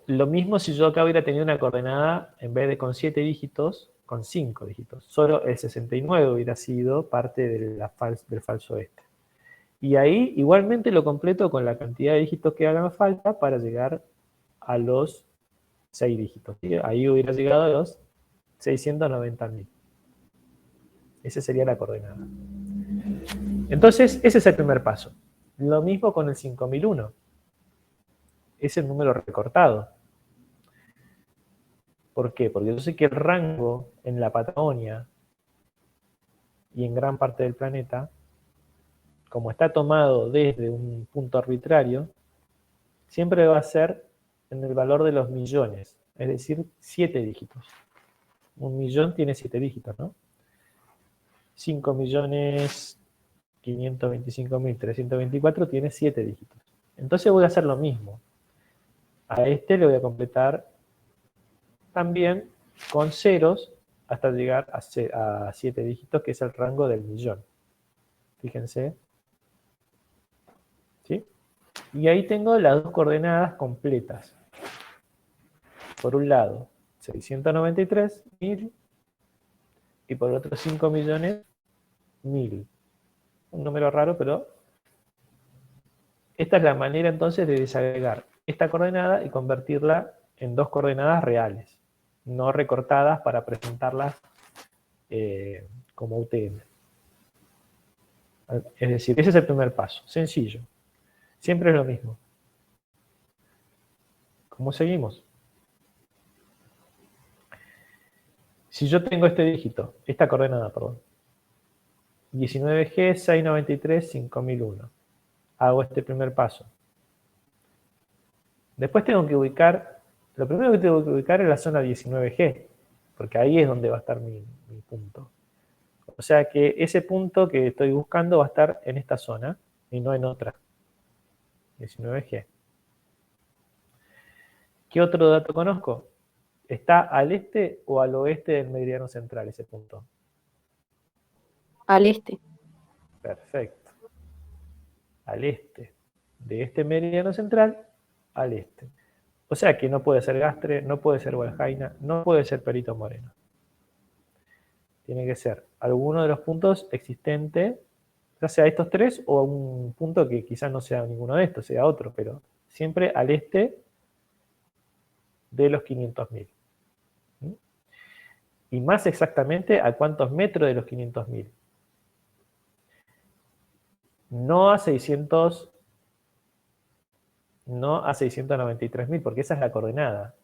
Lo mismo si yo acá hubiera tenido una coordenada, en vez de con 7 dígitos, con 5 dígitos. Solo el 69 hubiera sido parte del falso este. Y ahí igualmente lo completo con la cantidad de dígitos que hagan falta para llegar a los 6 dígitos. ¿Sí? Ahí hubiera llegado a los 690.000. Esa sería la coordenada. Entonces, ese es el primer paso. Lo mismo con el 5001. Es el número recortado. ¿Por qué? Porque yo sé que el rango en la Patagonia y en gran parte del planeta, como está tomado desde un punto arbitrario, siempre va a ser en el valor de los millones, es decir, 7 dígitos. Un millón tiene 7 dígitos, ¿no? 5.525.324 tiene 7 dígitos. Entonces voy a hacer lo mismo. A este le voy a completar también con ceros hasta llegar a 7 dígitos, que es el rango del millón. Fíjense. ¿Sí? Y ahí tengo las dos coordenadas completas. Por un lado, 693.000 y por otro 5.000.000. Un número raro, pero esta es la manera entonces de desagregar esta coordenada y convertirla en dos coordenadas reales, no recortadas para presentarlas como UTM. Es decir, ese es el primer paso, sencillo. Siempre es lo mismo. ¿Cómo seguimos? Si yo tengo este dígito, esta coordenada, perdón, 19G, 693, 5001. Hago este primer paso. Después tengo que ubicar, lo primero que tengo que ubicar es la zona 19G, porque ahí es donde va a estar mi punto. O sea que ese punto que estoy buscando va a estar en esta zona y no en otra. 19G. ¿Qué otro dato conozco? ¿Está al este o al oeste del meridiano central ese punto? Al este. Perfecto. Al este. De este meridiano central al este. O sea que no puede ser Gastre, no puede ser Hualjaina, no puede ser Perito Moreno. Tiene que ser alguno de los puntos existentes, ya sea estos tres o un punto que quizás no sea ninguno de estos, sea otro, pero siempre al este de los 500.000. Y más exactamente, ¿a cuántos metros de los 500.000? No a 600, no a 693.000, porque esa es la coordenada.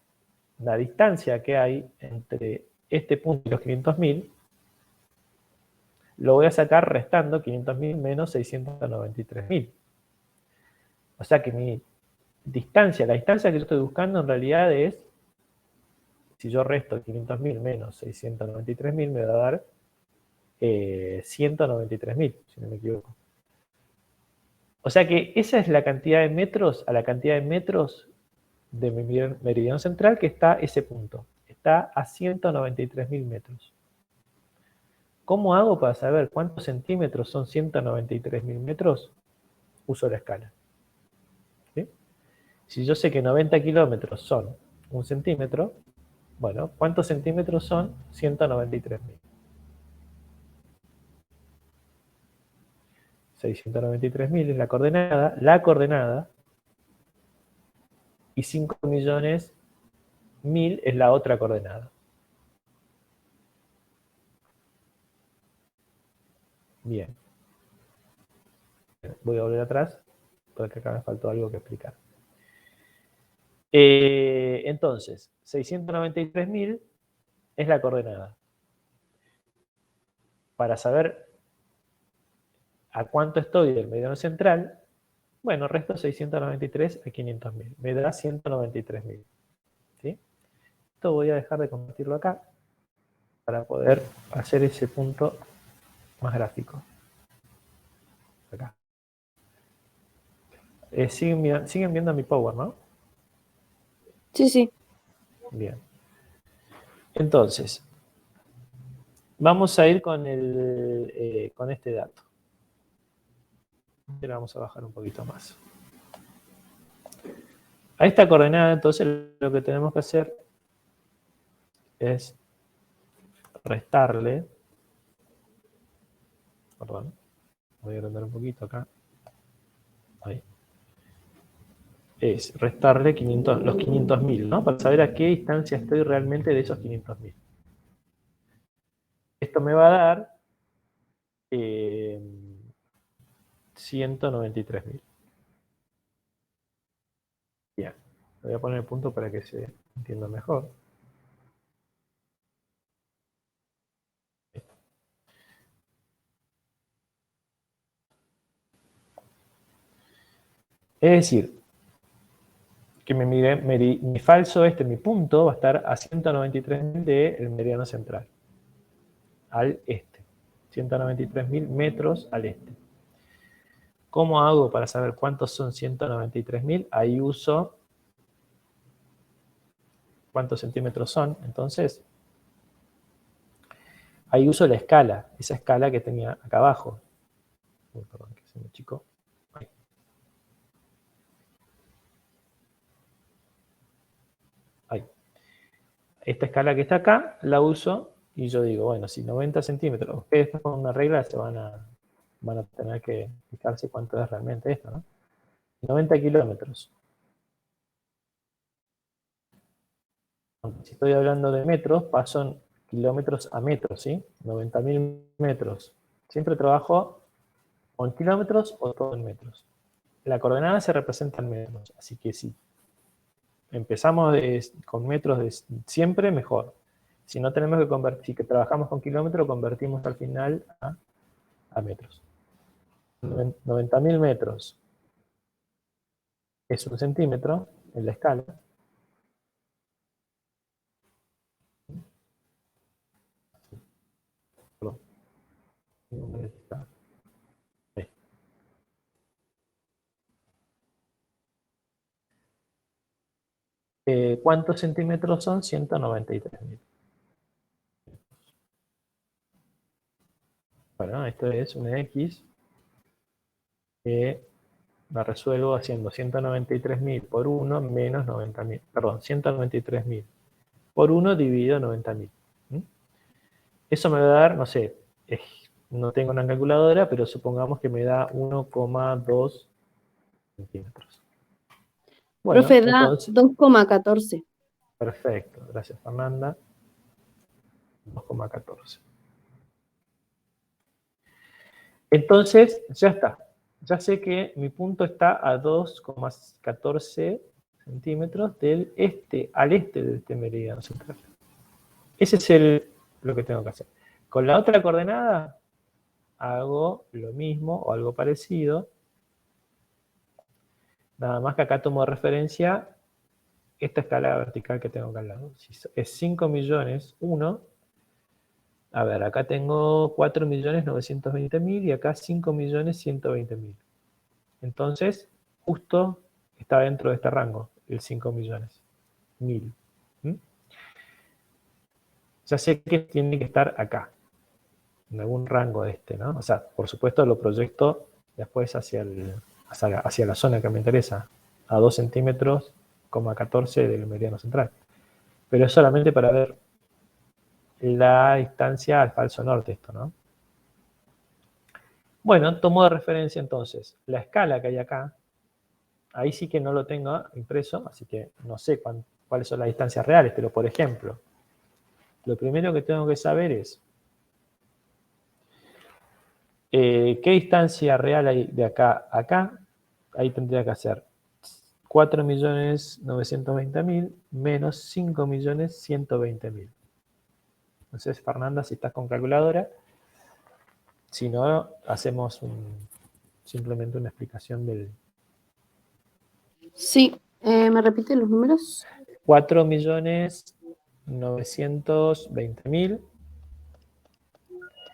La distancia que hay entre este punto y los 500.000 lo voy a sacar restando 500.000 menos 693.000. O sea que mi distancia, la distancia que yo estoy buscando en realidad es, si yo resto 500.000 menos 693.000, me va a dar 193.000, si no me equivoco. O sea que esa es la cantidad de metros, a la cantidad de metros de mi meridiano central que está ese punto. Está a 193.000 metros. ¿Cómo hago para saber cuántos centímetros son 193.000 metros? Uso la escala. ¿Sí? Si yo sé que 90 kilómetros son 1 centímetro, bueno, ¿cuántos centímetros son 193.000? 693.000 es la coordenada, y 5.000.000 es la otra coordenada. Bien. Voy a volver atrás, porque acá me faltó algo que explicar. Entonces, 693.000 es la coordenada. Para saber a cuánto estoy del meridiano central, bueno, resto 693 a 500.000. Me da 193.000. ¿Sí? Esto voy a dejar de compartirlo acá para poder hacer ese punto más gráfico. Acá. Siguen viendo mi power, ¿no? Sí, sí. Bien. Entonces, vamos a ir con este dato. Ahora vamos a bajar un poquito más. A esta coordenada, entonces, lo que tenemos que hacer es restarle. Perdón. Voy a agrandar un poquito acá. Ahí. Es restarle 500, los 500.000, ¿no? Para saber a qué distancia estoy realmente de esos 500.000. Esto me va a dar 193.000. Bien. Voy a poner el punto para que se entienda mejor. Es decir, que mi falso mi punto, va a estar a 193.000 del meridiano central, al este. 193.000 metros al este. ¿Cómo hago para saber cuántos son 193.000? Ahí uso cuántos centímetros son. Entonces, ahí uso la escala, esa escala que tenía acá abajo. Uy, perdón, que se me achicó. Ahí. Ahí. Esta escala que está acá, la uso y yo digo, bueno, si 90 centímetros, ustedes con una regla se van a tener que fijarse cuánto es realmente esto, ¿no? 90 kilómetros. Si estoy hablando de metros, paso kilómetros a metros, ¿sí? 90.000 metros. Siempre trabajo o en kilómetros o todo en metros. La coordenada se representa en metros, así que si empezamos con metros siempre, mejor. Si no tenemos que convertir, si trabajamos con kilómetros, convertimos al final a metros. 90.000 metros es un centímetro en la escala. Perdón. ¿Cuántos centímetros son? 193.000. Bueno, esto es una X que la resuelvo haciendo 193.000 por 1 menos 90.000. Perdón, 193.000 por 1 dividido 90.000. Eso me va a dar, no sé, no tengo una calculadora, pero supongamos que me da 1,2 centímetros. Bueno, Profe, da entonces, 2,14. perfecto. Gracias, Fernanda. 2,14. Entonces, ya está. Ya sé que mi punto está a 2,14 centímetros del al este de este meridiano central. Ese es lo que tengo que hacer. Con la otra coordenada hago lo mismo o algo parecido. Nada más que acá tomo de referencia esta escala vertical que tengo acá al lado. Si es 5 millones, 1. A ver, acá tengo 4.920.000 y acá 5.120.000. Entonces, justo está dentro de este rango, el 5 millones. 1.000. Ya sé que tiene que estar acá, en algún rango de ¿no? O sea, por supuesto lo proyecto después hacia la zona que me interesa, a 2 centímetros, 14 del meridiano central. Pero es solamente para ver la distancia al falso norte esto, ¿no? Bueno, tomo de referencia entonces la escala que hay acá. Ahí sí que no lo tengo impreso, así que no sé cuáles son las distancias reales, pero por ejemplo, lo primero que tengo que saber es ¿qué distancia real hay de acá a acá? Ahí tendría que hacer 4.920.000 menos 5.120.000. Entonces, Fernanda, si estás con calculadora, si no, hacemos simplemente una explicación del... Sí, ¿me repite los números? 4.920.000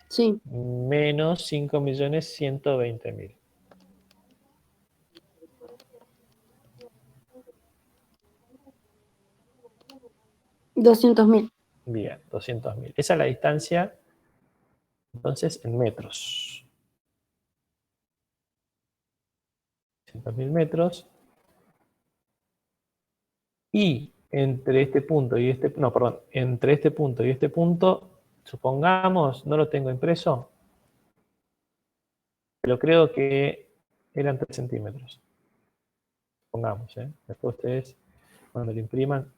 Sí, menos 5.120.000. 200.000. Bien, 200.000. Esa es la distancia, entonces, en metros. 200.000 metros. Y entre este punto y entre este punto y este punto, supongamos, no lo tengo impreso, pero creo que eran 3 centímetros. Supongamos, después ustedes, cuando lo impriman,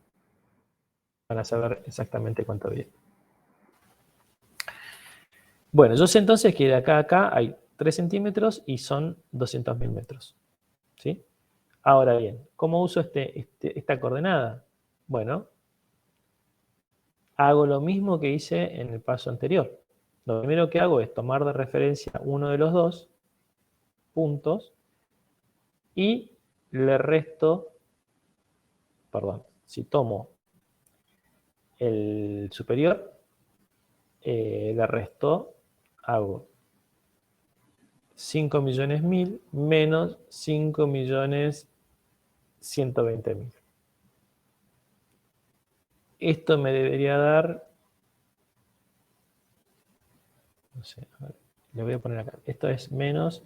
van a saber exactamente cuánto había. Bueno, yo sé entonces que de acá a acá hay 3 centímetros y son 200.000 metros. ¿Sí? Ahora bien, ¿cómo uso esta coordenada? Bueno, hago lo mismo que hice en el paso anterior. Lo primero que hago es tomar de referencia uno de los dos puntos y le resto, perdón, si tomo el superior, le resto, hago 5.000.000 menos 5.120.000. Esto me debería dar, no sé, a ver, le voy a poner acá. Esto es menos,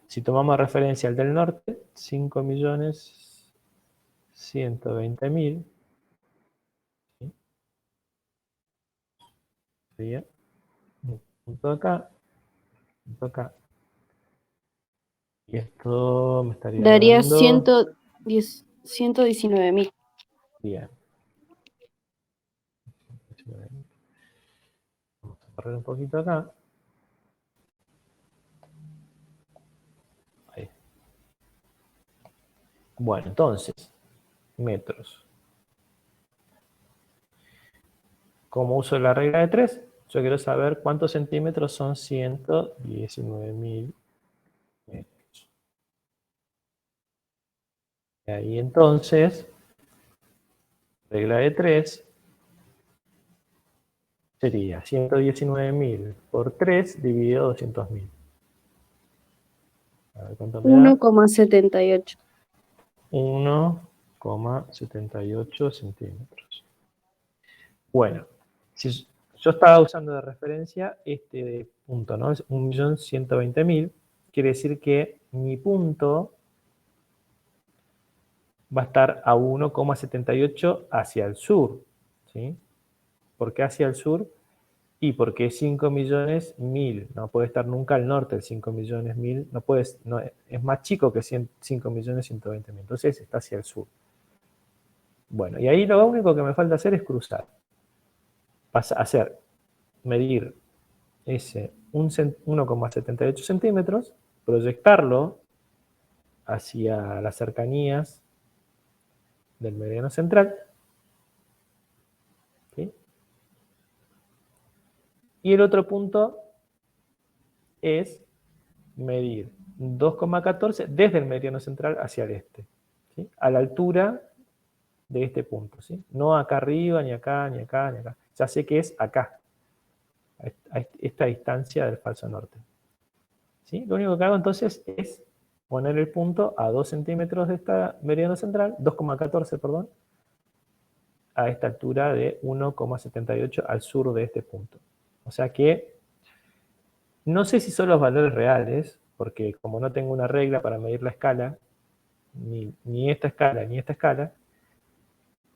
si tomamos referencia al del norte, 5.120.000. ¿Sí? Sería un punto acá, punto acá. Y esto me estaría Daría dando 119.000. bien. Vamos a correr un poquito acá. Ahí. Bueno, entonces, metros. Como uso la regla de 3, yo quiero saber cuántos centímetros son 119.000 metros. Y ahí entonces, regla de 3 sería 119.000 por 3 dividido 200.000. A ver cuánto me da. 1,78. 1,78 centímetros. Bueno, si yo estaba usando de referencia este punto, ¿no? Es 1.120.000. Quiere decir que mi punto va a estar a 1,78 hacia el sur. ¿Sí? ¿Por qué hacia el sur? Y porque 5.000.000, no puede estar nunca al norte, el 5.000.000, no puedes, no, es más chico que 5.120.000, entonces está hacia el sur. Bueno, y ahí lo único que me falta hacer es cruzar. Medir ese 1,78 centímetros, proyectarlo hacia las cercanías del meridiano central, ¿sí? Y el otro punto es medir 2,14 desde el meridiano central hacia el este, ¿sí? A la altura de este punto, ¿sí? No acá arriba, ni acá, ni acá, ni acá. Ya sé que es acá, a esta distancia del falso norte. ¿Sí? Lo único que hago entonces es poner el punto a 2 centímetros de esta meridiano central, 2,14, perdón, a esta altura de 1,78 al sur de este punto. O sea que no sé si son los valores reales, porque como no tengo una regla para medir la escala, ni esta escala ni esta escala,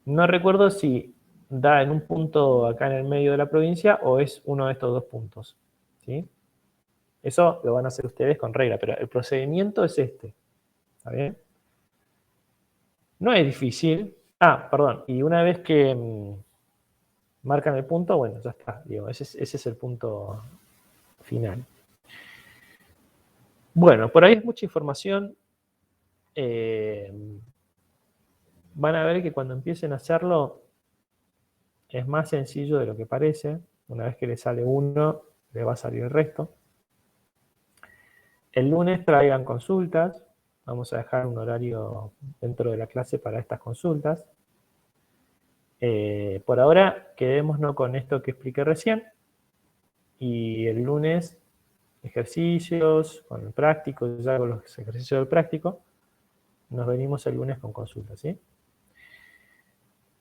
no recuerdo si da en un punto acá en el medio de la provincia o es uno de estos dos puntos. ¿Sí? Eso lo van a hacer ustedes con regla, pero el procedimiento es este. ¿Está bien? No es difícil. Ah, perdón. Y una vez que marcan el punto, bueno, ya está. Digo, ese es el punto final. Bueno, por ahí es mucha información. Van a ver que cuando empiecen a hacerlo es más sencillo de lo que parece. Una vez que le sale uno, le va a salir el resto. El lunes traigan consultas. Vamos a dejar un horario dentro de la clase para estas consultas. Por ahora, quedémonos con esto que expliqué recién. Y el lunes, ejercicios con el práctico, ya con los ejercicios del práctico. Nos venimos el lunes con consultas, ¿sí?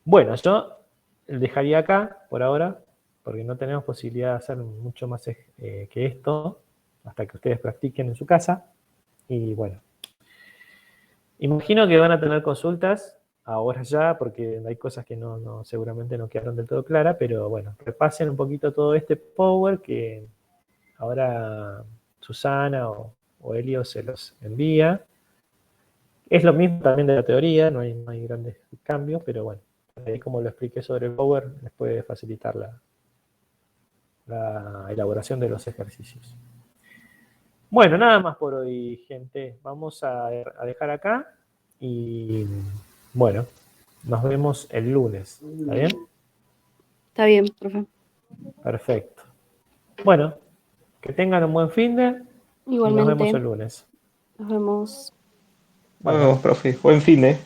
Bueno, yo dejaría acá por ahora, porque no tenemos posibilidad de hacer mucho más que esto, hasta que ustedes practiquen en su casa. Y bueno, imagino que van a tener consultas ahora ya, porque hay cosas que seguramente no quedaron del todo claras, pero bueno, repasen un poquito todo este Power que ahora Susana o Elio se los envía. Es lo mismo también de la teoría, no hay grandes cambios, pero bueno, ahí como lo expliqué sobre el Power, les puede facilitar la elaboración de los ejercicios. Bueno, nada más por hoy, gente. Vamos a dejar acá y bueno, nos vemos el lunes. ¿Está bien? Está bien, profe. Perfecto. Bueno, que tengan un buen fin de y nos vemos Igualmente, el lunes. nos vemos. Nos vemos, profe. Buen fin, ¿eh?